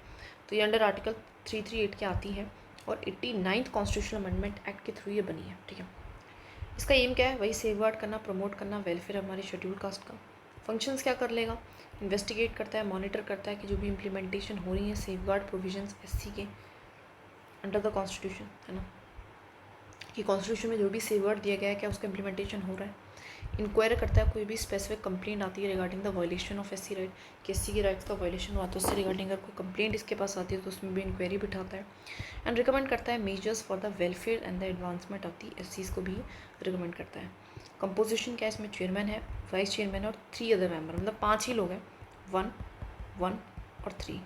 तो ये अंडर आर्टिकल 338 के आती है और 89th कॉन्स्टिट्यूशनल अमेंडमेंट एक्ट के थ्रू ये बनी है. ठीक है. इसका एम क्या है, वही सेफगार्ड करना, प्रमोट करना वेलफेयर हमारी शेड्यूल कास्ट का. फंक्शंस क्या कर लेगा, इन्वेस्टिगेट करता है, मॉनिटर करता है कि जो भी इम्प्लीमेंटेशन हो रही है सेफगार्ड प्रोविजंस SC के अंडर द कॉन्स्टिट्यूशन, है ना, कि कॉन्स्टिट्यूशन में जो भी सेफगार्ड दिया गया है क्या उसका इम्प्लीमेंटेशन हो रहा है. इंक्वायर करता है, कोई भी स्पेसिफिक कंप्लेंट आती है regarding the violation of SC right, कि SC के राइट्स का वायलेशन हुआ तो उससे रिगार्डिंग अगर कोई कंप्लेंट इसके पास आती है तो उसमें भी इंक्वायरी बिठाता है. एंड रिकमेंड करता है measures for the welfare and the advancement of the SCs को भी रिकमेंड करता है. कंपोजिशन क्या है, इसमें चेयरमैन है, वाइस चेयरमैन और 3 अदर मेंबर, मतलब 5 ही लोग हैं, 1, 1 और 3.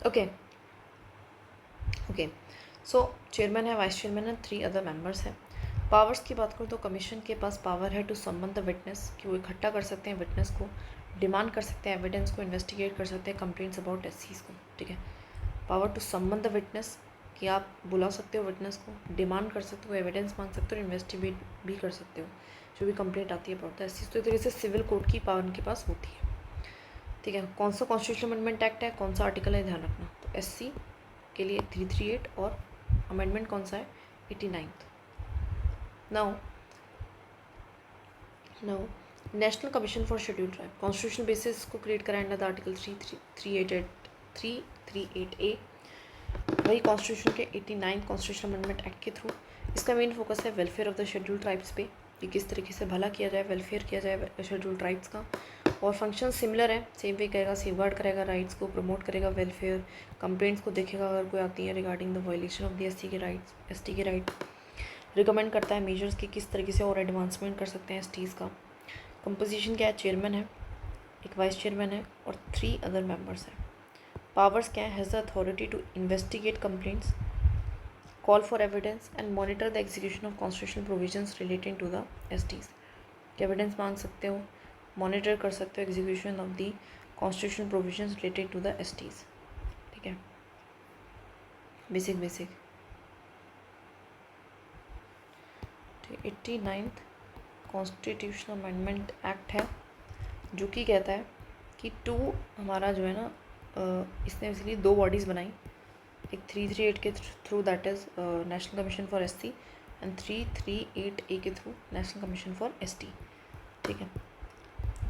ओके. सो चेयरमैन है, वाइस चेयरमैन है, 3 अदर मेंबर्स हैं. पावर्स की बात करूँ तो कमीशन के पास पावर है टू समन द विटनेस, कि वो इकट्ठा कर सकते हैं विटनेस को, डिमांड कर सकते हैं एविडेंस को, इन्वेस्टिगेट कर सकते हैं कंप्लेंट्स अबाउट SCs को. ठीक है. Power to summon the witness, कि आप बुला सकते हो विटनेस को, डिमांड कर सकते हो, एविडेंस मांग सकते हो, इन्वेस्टिगेट भी कर सकते हो जो भी कंप्लेंट आती है अबाउट SCs. तो इस तरीके से सिविल कोर्ट की पावर उनके पास होती है. ठीक है. कौन सा कॉन्स्टिट्यूशनल अमेंडमेंट एक्ट है, कौन सा आर्टिकल है, ध्यान रखना. तो SC के लिए 338 और अमेंडमेंट कौन सा है, 89th. Now national commission for scheduled tribe constitutional basis को क्रिएट करा अंडर द आर्टिकल 338A, वही कॉन्स्टिट्यूशन के 89 कॉन्स्टिट्यूशन अमेंडमेंट एक्ट के थ्रू। इसका मेन फोकस है welfare of the scheduled tribes पे, कि किस तरीके से भला किया जाए, वेलफेयर किया जाए शेड्यूल्ड ट्राइब्स का। और फंक्शन सिमिलर है, सेम वे करेगा, सेफगार्ड करेगा राइट्स को, प्रमोट करेगा वेलफेयर, कंप्लेंट्स को देखेगा अगर कोई आती है regarding the violation of the ST के राइट, रिकमेंड करता है मेजर्स की किस तरीके से और एडवांसमेंट कर सकते हैं एसटीज़ का। कंपोजिशन क्या है, चेयरमैन है, एक वाइस चेयरमैन है और 3 अदर मेंबर्स हैं। पावर्स क्या है, has the authority to investigate complaints, call for evidence and monitor the execution of constitutional provisions relating to the STs. Evidence मांग सकते हो, मॉनिटर कर सकते हो execution of the constitutional provisions related to the STs. ठीक है, basic 89th constitutional amendment act है, जो कि कहता है कि हमारा जो है ना, इसने इसलिए 2 बॉडीज़ बनाई, एक 338 के through that is national commission for ST and 338A के through national commission for ST. ठीक है,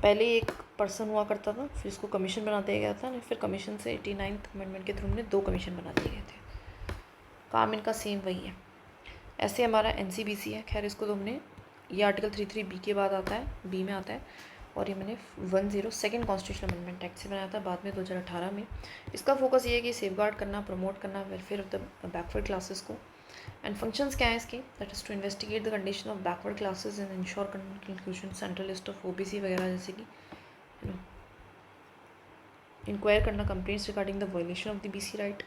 पहले एक पर्सन हुआ करता था, फिर इसको कमीशन बना दिया गया था, फिर कमीशन से 89th अमेंडमेंट के थ्रू हमने 2 कमीशन बना दिए गए थे। काम इनका सेम वही है। ऐसे हमारा एनसीबीसी है, खैर इसको तो हमने, ये आर्टिकल 33B के बाद आता है, बी में आता है, और ये मैंने 102 कॉन्स्टिट्यूशनल अमेंडमेंट एक्ट से बनाया था बाद में 2018 में। इसका फोकस ये है कि सेफगार्ड करना, प्रमोट करना welfare of the backward classes को। एंड फंक्शंस क्या है इसके, that is to investigate the condition of backward classes and ensure conclusion central list of OBC वगैरह, जैसे कि इंक्वायर करना complaints regarding the violation of the BC right,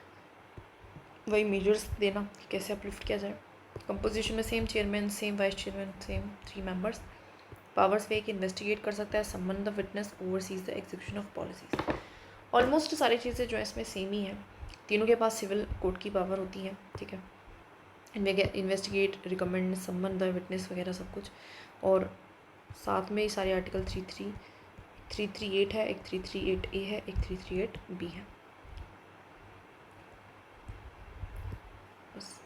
वही measures देना कि कैसे अपलिफ्ट किया जाए। कंपोजिशन में same chairman, same vice chairman, same 3 members. Powers वे कि इन्वेस्टिगेट कर सकता है, संबंध the witness, overseas the execution of policies. Almost सारी चीज़ें जो है इसमें सेम ही है, तीनों के पास सिविल कोर्ट की पावर होती है। ठीक है, इन्वेस्टिगेट, रिकमेंड, संबंध द विटनेस वगैरह सब कुछ। और साथ में ही सारे आर्टिकल 338 है, एक 338A है, एक 338B है। बस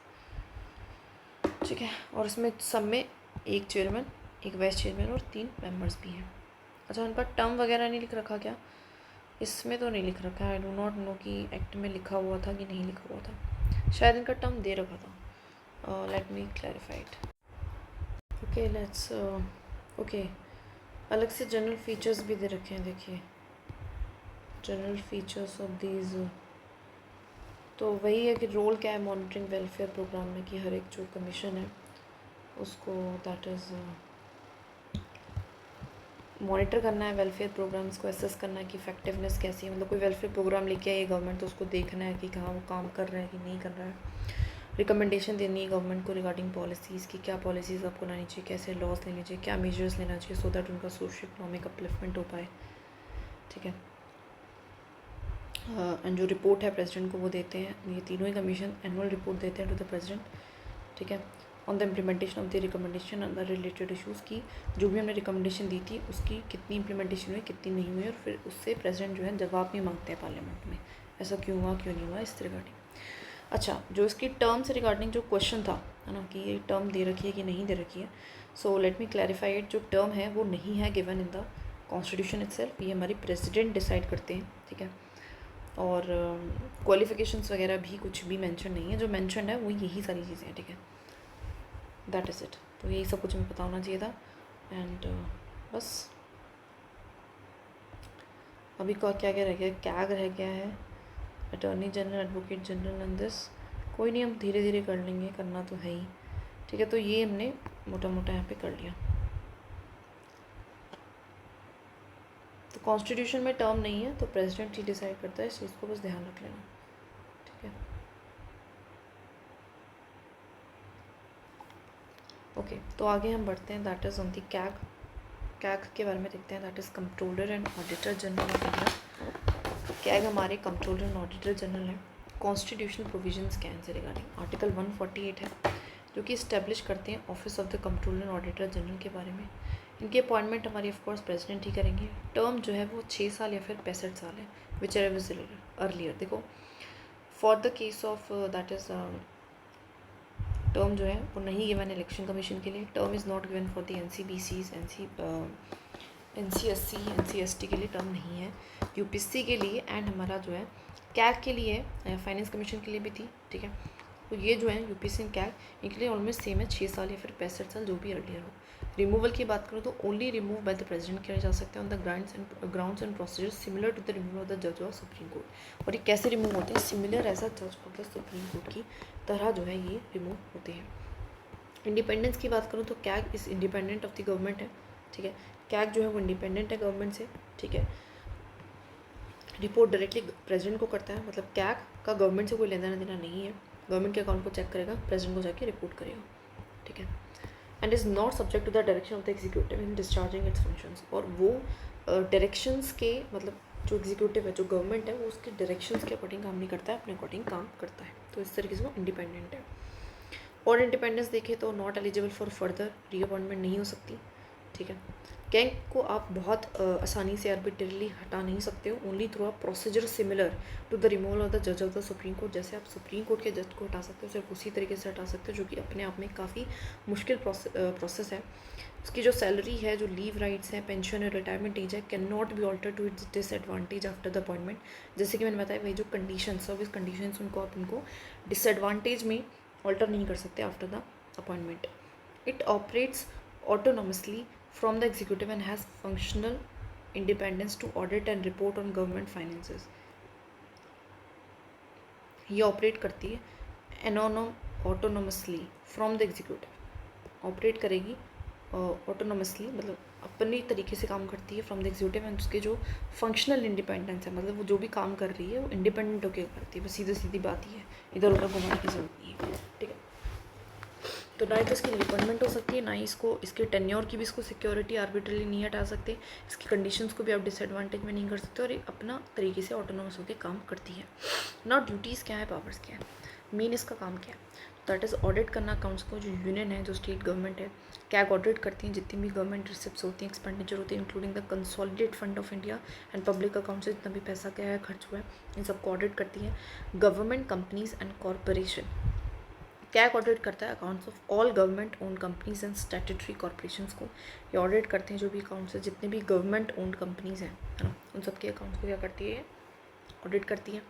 ठीक है, और इसमें सब में एक चेयरमैन, एक वाइस चेयरमैन और 3 मेंबर्स भी हैं। अच्छा, उनका टर्म वगैरह नहीं लिख रखा क्या? इसमें तो नहीं लिख रखा है, आई डू नॉट नो कि एक्ट में लिखा हुआ था कि नहीं लिखा हुआ था, शायद इनका टर्म दे रखा था। Let me clarify it. Okay, let's okay, अलग से जनरल फीचर्स भी दे रखे हैं, देखिए जनरल फीचर्स ऑफ दीज। तो वही है कि रोल क्या है मॉनिटरिंग वेलफेयर प्रोग्राम में, कि हर एक जो कमीशन है उसको दैट इज़ मॉनिटर करना है, वेलफेयर प्रोग्राम्स को एसेस करना है कि इफेक्टिवनेस कैसी है। मतलब कोई वेलफेयर प्रोग्राम लेके आई है गवर्नमेंट, तो उसको देखना है कि कहाँ वो काम कर रहा है कि नहीं कर रहा है। रिकमेंडेशन देनी है गवर्नमेंट को रिगार्डिंग पॉलिसीज़ की, क्या पॉलिसीज़ आपको लानी चाहिए, कैसे लॉज लेने चाहिए, क्या मेजर्स लेना चाहिए, सो दैट उनका सोशल इकोनॉमिक अपलिफ्टमेंट हो पाए। ठीक है, एंड जो रिपोर्ट है प्रेसिडेंट को वो देते हैं, ये तीनों ही कमीशन एनुअल रिपोर्ट देते हैं टू द प्रेसिडेंट। ठीक है, on the implementation of the recommendation and the related issues की, जो भी हमने रिकमेंडेशन दी थी उसकी कितनी इम्प्लीमेंटेशन हुई, कितनी नहीं हुई, और फिर उससे प्रेसिडेंट जो है जवाब भी मांगते हैं पार्लियामेंट में, ऐसा क्यों हुआ, क्यों नहीं हुआ, इस रिगार्डिंग। अच्छा, जो इसकी टर्म से रिगार्डिंग जो क्वेश्चन था, है ना, कि ये टर्म दे रखी है कि नहीं दे रखी है, so let me clarify it. जो टर्म है वो नहीं है given in the constitution itself, ये हमारी प्रेसिडेंट डिसाइड करते हैं। ठीक है, और क्वालिफिकेशंस वगैरह भी कुछ भी मेंशन नहीं है, जो मेंशन है वो यही सारी चीज़ें हैं। ठीक है, दैट इज़ इट। तो यही सब कुछ हमें पता होना चाहिए था। एंड बस अभी क्या क्या रह गया, कैग रह गया है, attorney general, advocate general and this. कोई नहीं, हम धीरे धीरे कर लेंगे, करना तो है ही। ठीक है, तो ये हमने मोटा मोटा यहाँ पे कर लिया। तो कॉन्स्टिट्यूशन में टर्म नहीं है, तो प्रेसिडेंट ही डिसाइड करता है, इस चीज़ को बस ध्यान रख लेना। ठीक है, ओके, तो आगे हम बढ़ते हैं, that is on the CAG. CAG के बारे में देखते हैं, that is controller and auditor general of India. CAG हमारे कंट्रोलर एंड ऑडिटर जनरल हैं। कॉन्स्टिट्यूशनल प्रोविजंस क्या हैं इनसे रिगार्डिंग, आर्टिकल 148 है, जो कि इस्टेब्लिश करते हैं office of the controller and auditor general के बारे में। इनकी अपॉइंटमेंट हमारी ऑफकोर्स प्रेसिडेंट ही करेंगे। टर्म जो है वो 6 साल या फिर 65 साल है, विच एवर इज अर्लियर। देखो, for the case of that is term जो है वो नहीं गिवन इलेक्शन कमीशन के लिए। Term is not given for the NCBCs, NCSC, NCST के लिए टर्म नहीं है। UPSC के लिए एंड हमारा जो है कैग के लिए, फाइनेंस कमीशन के लिए भी थी, ठीक है। तो ये जो है UPSC एंड कैग इनके लिए ऑलमोस्ट सेम है, 6 साल या फिर 65 साल, जो भी अर्लियर हो। रिमूवल की बात करूँ तो only remove by the president किया जा सकता है on the grounds and procedure similar to the removal of the जज ऑफ सुप्रीम कोर्ट। और ये कैसे रिमूव होते हैं? सिमिलर एज अ जज ऑफ द सुप्रीम कोर्ट की तरह जो है ये रिमूव होते हैं। इंडिपेंडेंस की बात करूँ तो CAG is independent of the government है, ठीक है। कैग जो है वो इंडिपेंडेंट है गवर्नमेंट से, ठीक है। रिपोर्ट डायरेक्टली प्रेसिडेंट को करता है, मतलब कैग का गवर्नमेंट से कोई लेना देना नहीं है। गवर्नमेंट के अकाउंट को चेक करेगा, प्रेसिडेंट को जाके रिपोर्ट करेगा, ठीक है। And is not subject to the direction of the executive in discharging its functions. और वो डायरेक्शंस के, मतलब जो एग्जीक्यूटिव है, जो गवर्नमेंट है, वो उसके डायरेक्शंस के अकॉर्डिंग काम नहीं करता है, अपने अकॉर्डिंग काम करता है। तो इस तरीके से वो इंडिपेंडेंट है। और इंडिपेंडेंस देखें तो not eligible for further reappointment नहीं हो सकती, ठीक है। कैग को आप बहुत आसानी से आर्बिट्ररीली हटा नहीं सकते हो, only through a procedure similar to the removal of the जज ऑफ द सुप्रीम कोर्ट। जैसे आप सुप्रीम कोर्ट के जज को हटा सकते हो, सिर्फ उसी तरीके से हटा सकते हो, जो कि अपने आप में काफ़ी मुश्किल प्रोसेस है। उसकी जो सैलरी है, जो लीव राइट्स हैं, पेंशन और रिटायरमेंट एज है, can not be alter to its disadvantage after the appointment. जैसे कि मैंने बताया, वही जो कंडीशन, सर्विस कंडीशंस, उनको आप उनको डिसएडवांटेज में ऑल्टर नहीं कर सकते after the appointment. It operates autonomously from the executive and has functional independence to audit and report on government finances। ये ऑपरेट करती है autonomously from the executive. Operate करेगी ऑटोनोमसली, मतलब अपनी तरीके से काम करती है फ्रॉम द एग्जीक्यूटिव। एंड उसके जो फंक्शनल इंडिपेंडेंस है, मतलब वो जो भी काम कर रही है वो इंडिपेंडेंट होकर करती है। बस सीधी सीधी बात ही है, इधर उधर घुमाने की जरूरत नहीं है, ठीक है। तो ना ही तो इसकी रिअपॉइंटमेंट हो सकती है, ना ही इसको इसके टेन्योर की भी इसको सिक्योरिटी आर्बिट्रली नहीं हटा सकते, इसकी कंडीशंस को भी आप डिसएडवांटेज में नहीं कर सकते, और ये अपना तरीके से ऑटोनोमस होकर काम करती है। ना ड्यूटीज़ क्या है, पावर्स क्या है, मेन इसका काम क्या है? दैट इज़ ऑडिट करना अकाउंट्स को। जो यूनियन है, जो स्टेट गवर्नमेंट है, कैग ऑडिट करती हैं जितनी भी गवर्नमेंट रिसिप्ट्स होती हैं, एक्सपेंडिचर होती है, including the consolidate fund of India and public account से जितना भी पैसा क्या है, खर्च हुआ है, इन सबको ऑडिट करती है। Government companies and corporation, CAG audit करता है accounts of all government own companies and statutory corporations को। ये ऑडिट करते हैं जो भी अकाउंट्स है, जितने भी गवर्नमेंट ओन्ड कंपनीज हैं, है ना, उन सबके अकाउंट्स को क्या करती है, ऑडिट करती है।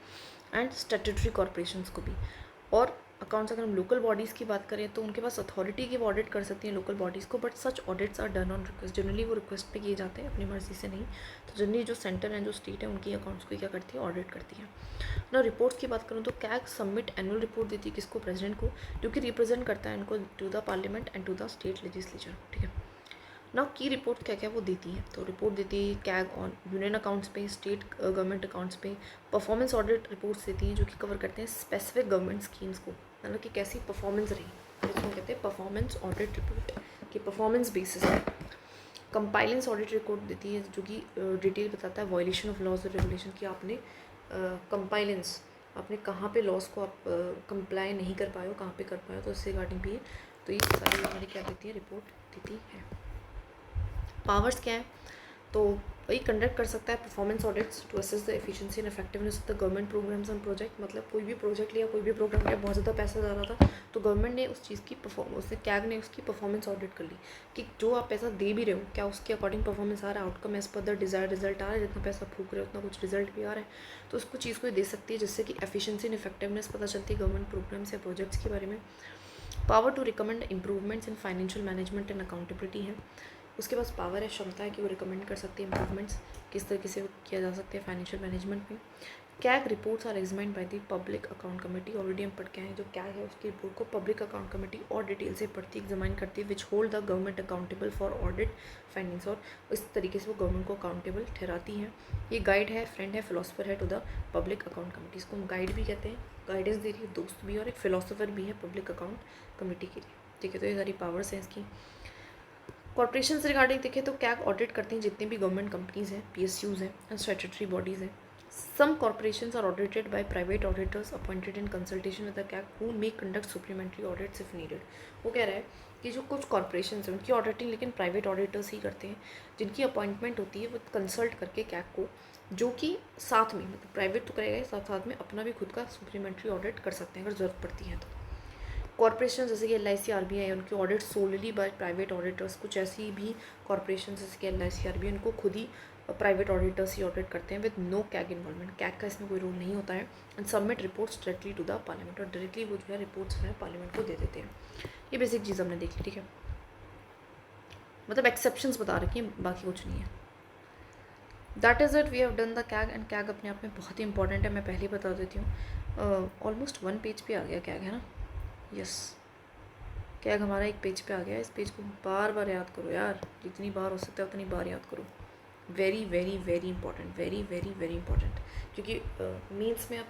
एंड स्टैट्यूटरी कॉर्पोरेशंस को भी। और अकाउंट्स, अगर हम लोकल बॉडीज़ की बात करें तो उनके पास अथॉरिटी की वो ऑडिट कर सकती हैं लोकल बॉडीज़ को, but such audits are done on request. Generally वो रिक्वेस्ट पे किए जाते हैं, अपनी मर्जी से नहीं। तो जनरली जो सेंटर है, जो स्टेट है, उनकी अकाउंट्स को क्या करती है, ऑडिट करती है ना। रिपोर्ट्स की बात करूँ तो कैग सबमिट एनुअल रिपोर्ट देती है किसको, प्रेसिडेंट को, जो कि रिप्रेजेंट करता है इनको to the parliament and to the state legislature, ठीक है। ना की रिपोर्ट क्या क्या वो देती है, तो रिपोर्ट देती है कैग ऑन यूनियन अकाउंट्स पे, स्टेट गवर्नमेंट अकाउंट्स पे। परफॉर्मेंस ऑडिट रिपोर्ट्स देती हैं जो कि कवर करते हैं स्पेसिफिक गवर्नमेंट स्कीम्स को, मतलब कि कैसी परफॉर्मेंस रही, इसको कहते हैं परफॉर्मेंस ऑडिट रिपोर्ट, कि परफॉर्मेंस बेसिस है। कंपाइलेंस ऑडिट रिपोर्ट देती है जो कि डिटेल बताता है वायलेशन ऑफ लॉज और रेगुलेशन, की आपने कंपाइलेंस, आपने कहाँ पे लॉज को आप कंप्लाई नहीं कर पाए हो, कहाँ पे कर पाए हो, तो इससे रिगार्डिंग भी है। तो ये सारी हमारी क्या देती है, रिपोर्ट देती है। पावर्स क्या है, तो वही कंडक्ट कर सकता है performance audits to assess the efficiency and effectiveness of the government programmes and project. मतलब कोई भी प्रोजेक्ट लिया, कोई भी प्रोग्राम लिया, बहुत ज़्यादा पैसा जा रहा था, तो गवर्नमेंट ने उस चीज़ की कैग ने उसकी परफॉर्मेंस ऑडिट कर ली कि जो आप पैसा दे भी रहे हो, क्या उसके अकॉर्डिंग परफॉर्मेंस आ रहा है, outcome as per the desire result आ रहा है, जितना पैसा फूक रहे हो उतना कुछ रिजल्ट भी आ रहा है। तो उसको चीज़ को दे सकती है, जिससे कि एफिशिएंसी एंड इफेक्टिवनेस पता चलती है गवर्नमेंट प्रोग्राम्स या प्रोजेक्ट्स के बारे में। Power to recommend improvements in financial management and accountability है। उसके पास पावर है, क्षमता है कि वो रिकमेंड कर सकती है इंप्रूवमेंट्स, किस तरीके से किया जा सकते हैं फाइनेंशियल मैनेजमेंट में। CAG reports are examined by the public account committee. Already हम पढ़ के आए हैं, जो कैग है उसकी रिपोर्ट को पब्लिक अकाउंट कमेटी और डिटेल से पढ़ती एग्जामिन करती है, which hold the government accountable for audit finance, और इस तरीके से वो गवर्नमेंट को अकाउंटेबल ठहराती है। ये गाइड है, फ्रेंड है, फिलोसफर है to the public account committee. इसको हम गाइड भी कहते हैं, गाइडेंस दे रही है, दोस्त भी, और एक फिलोसफर भी है पब्लिक अकाउंट कमेटी के लिए, ठीक है। तो ये सारी पावर्स हैं इसकी। कॉर्पोरेशन से रिगार्डिंग देखें तो कैग ऑडिट करते हैं जितनी भी गवर्नमेंट कंपनीज हैं, PSUs हैं एंड स्टैट्यूटरी बॉडीज़ हैं। Some corporations are audited by private auditors appointed in consultation with the CAG who may conduct supplementary audits if needed. वो कह रहा है कि जो कुछ कॉर्पोरेशन हैं उनकी ऑडिटिंग लेकिन प्राइवेट ऑडिटर्स ही करते हैं, जिनकी अपॉइंटमेंट होती है वो कंसल्ट करके कैग को, जो कि साथ में, मतलब प्राइवेट तो करेगा, साथ साथ में अपना भी खुद का सप्लीमेंट्री ऑडिट कर सकते हैं अगर ज़रूरत पड़ती है तो। कॉरपोरेशन जैसे कि LIC RBI उनके audit solely bye private auditors, कुछ ऐसी भी कॉरपोरेशन जैसे कि LIC RBI उनको खुद ही प्राइवेट ऑडिटर्स ही ऑडिट करते हैं with no CAG involvement. CAG का इसमें कोई रोल नहीं होता है। And submit reports directly to the parliament, और डायरेक्टली वो जो है रिपोर्ट्स जो है पार्लियामेंट को दे देते हैं। ये बेसिक चीज़ हमने देख ली, ठीक है। मतलब एक्सेप्शंस बता रखी हैं, बाकी कुछ नहीं है। That is it, we have done the CAG. And CAG अपने आप में बहुत ही इंपॉर्टेंट है, मैं पहले ही बता देती हूँ। ऑलमोस्ट 1 पेज पे आ गया कैग, है ना। यस, कैग हमारा 1 पेज पे आ गया। इस पेज को बार बार याद करो यार, जितनी बार हो सकता है उतनी बार याद करो। Very very very important, very very very important, क्योंकि मीन्स में अब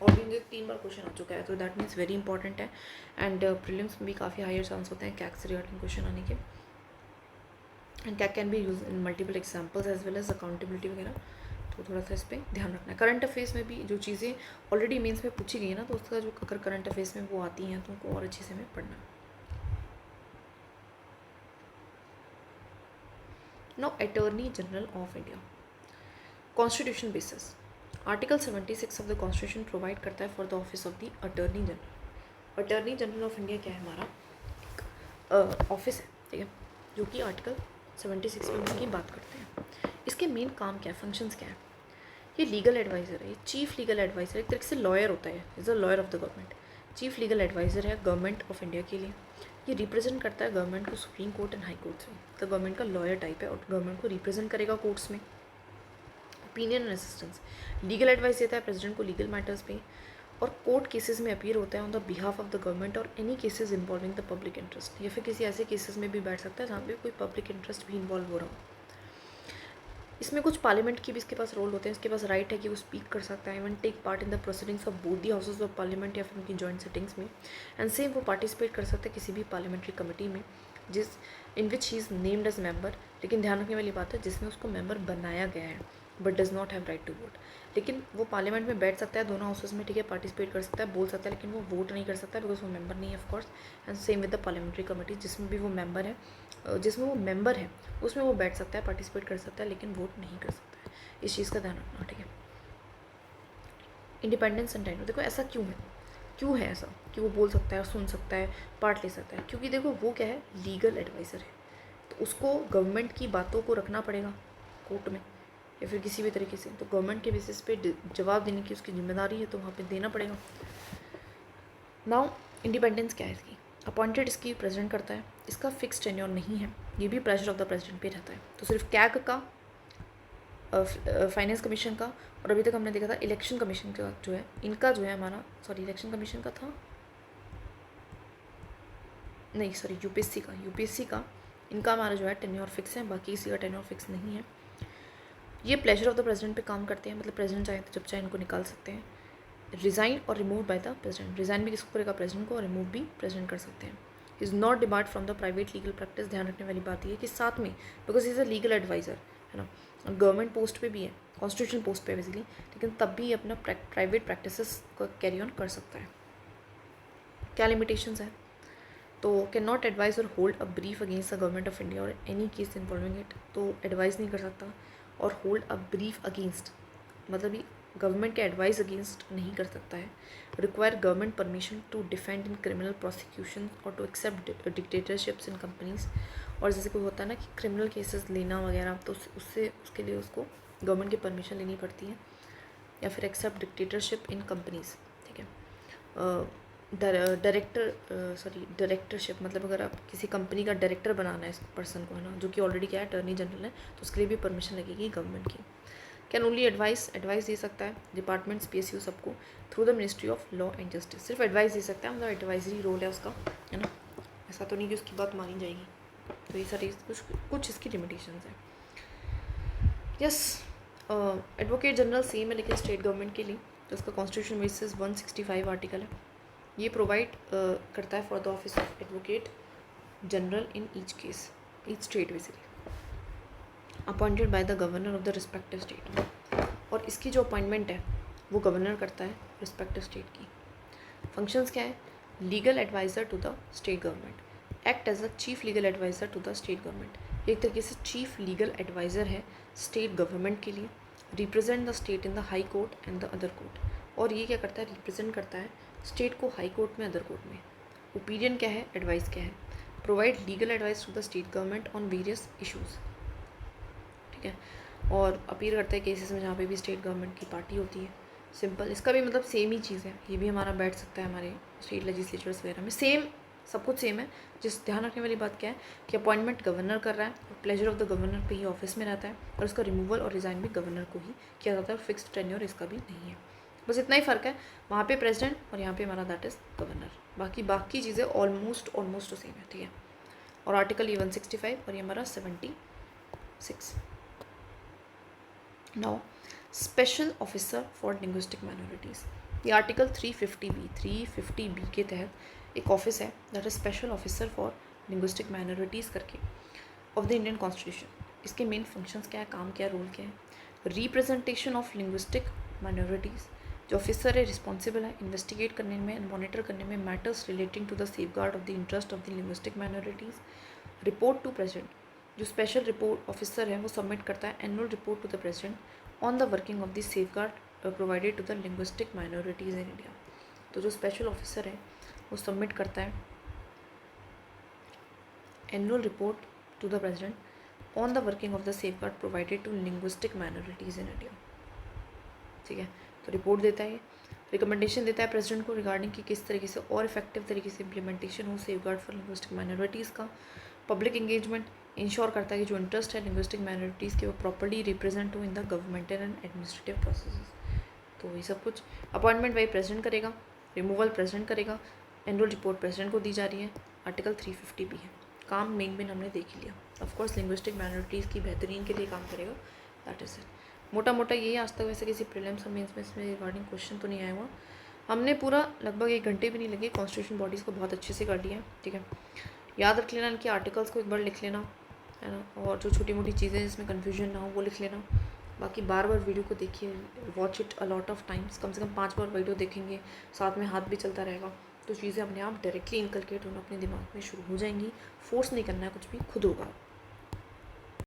ऑलरेडी 3 बार क्वेश्चन आ चुका है, तो दैट मीन्स वेरी इंपॉर्टेंट है। एंड प्रीलिम्स में भी काफ़ी हायर चांस होते हैं कैग से रिगार्डिंग क्वेश्चन आने के। And CAG can be use in multiple examples as well as accountability वगैरह, तो थोड़ा सा इस पर ध्यान रखना है। करंट अफेयर्स में भी जो चीज़ें ऑलरेडी मेंस में पूछी गई है ना, तो उसका जो अगर करंट अफेयर्स में वो आती हैं तो उनको और अच्छे से हमें पढ़ना है। Now, Attorney General of India, Constitution basis, Article 76 of the Constitution provide करता है for the office of the Attorney General। Attorney General of India क्या है, हमारा ऑफिस है, ठीक है, जो कि आर्टिकल 76 में उनकी बात करते हैं। इसके मेन काम क्या है, फंक्शंस क्या है। ये लीगल एडवाइज़र है, ये चीफ लीगल एडवाइज़र, एक तरीके से लॉयर होता है, is a lawyer of the government. Chief legal adviser है गवर्नमेंट ऑफ इंडिया के लिए। ये रिप्रेजेंट करता है गवर्नमेंट को supreme court and high courts में, तो गवर्नमेंट का लॉयर टाइप है और गवर्नमेंट को रिप्रेजेंट करेगा कोर्ट्स में। Opinion and assistance, legal advice देता है प्रेसिडेंट को लीगल मैटर्स पे, और कोर्ट केसेस में अपीयर होता है on the behalf of the government और any cases involving the public interest, या फिर किसी ऐसे केसेस में भी बैठ सकता है जहाँ पे कोई पब्लिक इंटरेस्ट भी इन्वॉल्व हो रहा हो। इसमें कुछ पार्लियामेंट की भी इसके पास रोल होते हैं, इसके पास राइट है कि वो स्पीक कर सकता है, even take part in the proceedings of both the houses of parliament या फिर उनकी जॉइंट सिटिंग्स में। एंड सेम वो पार्टिसिपेट कर सकता है किसी भी पार्लियामेंट्री कमेटी में जिस in which he is named as member. लेकिन ध्यान रखने वाली बात है, जिसमें उसको मेंबर बनाया गया है but does not have right to vote. लेकिन वो पार्लियामेंट में बैठ सकता है दोनों हाउसेज में, ठीक है, पार्टिसिपेट कर सकता है, बोल सकता है, लेकिन वो वोट नहीं कर सकता बिकॉज वो मेंबर नहीं है of course. And same with the parliamentary committee, जिसमें भी वो मेंबर है, जिसमें वो मेंबर है उसमें वो बैठ सकता है, पार्टिसिपेट कर सकता है, लेकिन वोट नहीं कर सकता है। इस चीज़ का ध्यान रखना, ठीक है। इंडिपेंडेंस एंड टेन्योर, देखो ऐसा क्यों है ऐसा कि वो बोल सकता है, सुन सकता है, पार्ट ले सकता है, क्योंकि देखो वो क्या है, लीगल एडवाइज़र है, तो उसको गवर्नमेंट की बातों को रखना पड़ेगा कोर्ट में या फिर किसी भी तरीके से, तो गवर्नमेंट के बेसिस पे जवाब देने की उसकी जिम्मेदारी है, तो वहाँ पे देना पड़ेगा। नाउ इंडिपेंडेंस क्या है इसकी, अपॉइंटेड इसकी प्रेसिडेंट करता है, इसका फिक्स टेन्योर नहीं है, ये भी प्रेशर ऑफ द प्रेसिडेंट पे रहता है। तो सिर्फ कैग का, फाइनेंस कमीशन का, और अभी तक हमने देखा था इलेक्शन कमीशन का जो है, इनका जो है हमारा, सॉरी इलेक्शन कमीशन का था नहीं, सॉरी यूपीएससी का इनका हमारा जो है टेन्योर फिक्स है, बाकी किसी का टेन्योर फिक्स नहीं है। ये प्लेजर ऑफ द प्रेसिडेंट पे काम करते हैं, मतलब प्रेसिडेंट चाहे तो जब चाहे इनको निकाल सकते हैं। रिज़ाइन और remove by the president, resign भी किसको करेगा, प्रेसिडेंट को, और रिमूव भी प्रेसिडेंट कर सकते हैं। Is not debarred from the private legal practice, ध्यान रखने वाली बात ये है कि साथ में, because is a legal adviser, है ना, गवर्नमेंट पोस्ट पे भी है, कॉन्स्टिट्यूशन पोस्ट पे बेसिकली, लेकिन तब भी अपना प्राइवेट प्रैक्टिसेस को कैरी ऑन कर सकता है। क्या लिमिटेशंस है, तो कैन नॉट एडवाइज और hold a brief against the government of India और एनी केस इन्वॉल्विंग इट, तो एडवाइस नहीं कर सकता, और होल्ड अ ब्रीफ अगेंस्ट मतलब ही गवर्नमेंट के एडवाइस अगेंस्ट नहीं कर सकता है। Require government permission to defend in criminal prosecution और to accept dictatorships in companies, और जैसे कोई होता है ना कि क्रिमिनल केसेस लेना वगैरह, तो उसके लिए उसको गवर्नमेंट की परमिशन लेनी पड़ती है, या फिर एक्सेप्ट डिक्टेटरशिप इन कंपनीज, ठीक है। डायरेक्टरशिप मतलब अगर आप किसी कंपनी का डायरेक्टर बनाना है इस पर्सन को, है ना, जो कि ऑलरेडी क्या है, अटॉर्नी जनरल है, तो उसके लिए भी परमिशन लगेगी गवर्नमेंट की। कैन ओनली एडवाइस दे सकता है डिपार्टमेंट्स, PSU सबको, through the ministry of law and justice, सिर्फ एडवाइस दे सकता है, मतलब एडवाइजरी रोल है उसका, है ना, ऐसा तो नहीं कि उसकी बात मानी जाएगी। तो ये सारी कुछ इसकी लिमिटेशंस हैं। यस, एडवोकेट जनरल सेम है लेकिन स्टेट गवर्नमेंट के लिए, तो उसका कॉन्स्टिट्यूशन बेसिस 165 आर्टिकल है। ये प्रोवाइड करता है for the office of advocate general in each case, each state basically, appointed by the governor of the respective state, और इसकी जो अपॉइंटमेंट है वो गवर्नर करता है रिस्पेक्टिव स्टेट की। फंक्शंस क्या है, legal adviser to the state government, act as a chief legal adviser to the state government, एक तरीके से चीफ लीगल एडवाइज़र है स्टेट गवर्नमेंट के लिए, represent the state in the high court and the other court, और ये क्या करता है, रिप्रेजेंट करता है स्टेट को हाई कोर्ट में, अदर कोर्ट में, ओपिनियन क्या है, एडवाइस क्या है, provide legal advice to the state government on various issues, ठीक है, और अपील करता है केसेस में जहाँ पे भी स्टेट गवर्नमेंट की पार्टी होती है। सिंपल, इसका भी मतलब सेम ही चीज़ है, ये भी हमारा बैठ सकता है हमारे स्टेट लेजिस्लेचर्स वगैरह में, सेम सब कुछ सेम है। जिस ध्यान रखने वाली बात क्या है कि अपॉइंटमेंट गवर्नर कर रहा है और प्लेजर ऑफ द गवर्नर पे ही ऑफिस में रहता है, और उसका रिमूवल और रिज़ाइन भी गवर्नर को ही किया जाता है, फिक्स्ड टेन्योर इसका भी नहीं है। बस इतना ही फ़र्क है, वहाँ पे प्रेसिडेंट और यहाँ पे हमारा दैट इज़ गवर्नर, बाकी चीज़ें ऑलमोस्ट तो सेम है, ठीक है। और आर्टिकल ये 165 और ये हमारा 76। Now special officer for linguistic minorities, ये आर्टिकल 350B के तहत एक ऑफिस है that is special officer for linguistic minorities करके ऑफ द इंडियन कॉन्स्टिट्यूशन। इसके मेन फंक्शंस क्या है, काम क्या, रोल क्या है, रिप्रेजेंटेशन ऑफ लिंग्विस्टिक माइनॉरिटीज़। जो ऑफिसर है रिस्पॉन्सिबल है इन्वेस्टिगेट करने में एंड मॉनिटर करने में matters relating to the safeguard of the interest of the linguistic minorities. Report to president, जो स्पेशल रिपोर्ट ऑफिसर है वो सबमिट करता है annual report to the president on the working of the safeguard provided to the linguistic minorities in India. तो जो special officer है वो submit करता है annual report to the president on the working of the safeguard provided to linguistic minorities in India, ठीक है। तो report देता है, रिकमेंडेशन देता है प्रेसिडेंट को रिगार्डिंग कि किस तरीके से और इफेक्टिव तरीके से इम्प्लीमेंटेशन हो सेफगार्ड फॉर लिंग्विस्टिक माइनॉरिटीज़ का। पब्लिक एंगेजमेंट इंश्योर करता है कि जो इंटरेस्ट है लिंग्विस्टिक माइनॉरिटीज़ के वो प्रॉपर्ली रिप्रेजेंट हो in the governmental and administrative processes. तो ये सब कुछ अपॉइंटमेंट वही प्रेसिडेंट करेगा, रिमूवल प्रेसिडेंट करेगा, एनुअल रिपोर्ट प्रेसिडेंट को दी जा रही है। आर्टिकल 350 भी है। काम मेन हमने देख ही लिया। ऑफकोर्स लिंग्विस्टिक माइनॉरिटीज़ की बेहतरीन के लिए काम करेगा, दैट इज़ इट। मोटा मोटा यही, आज तक वैसे किसी प्रीलिम्स और मेंस में इसमें रिगार्डिंग क्वेश्चन तो नहीं आया हुआ। हमने पूरा लगभग 1 घंटे भी नहीं लगे कॉन्स्टिट्यूशन बॉडीज़ को बहुत अच्छे से कर लिया है, ठीक है। याद रख लेना इनके आर्टिकल्स को एक बार लिख लेना, है ना, और जो छोटी मोटी चीज़ें जिसमें कन्फ्यूजन ना हो वो लिख लेना। बाकी बार वीडियो को देखिए, watch it a lot of times, कम से कम 5 बार वीडियो देखेंगे, साथ में हाथ भी चलता रहेगा, तो चीज़ें अपने आप डायरेक्टली इनकलकेट होना अपने दिमाग में शुरू हो जाएंगी। फोर्स नहीं करना है कुछ भी, खुद होगा।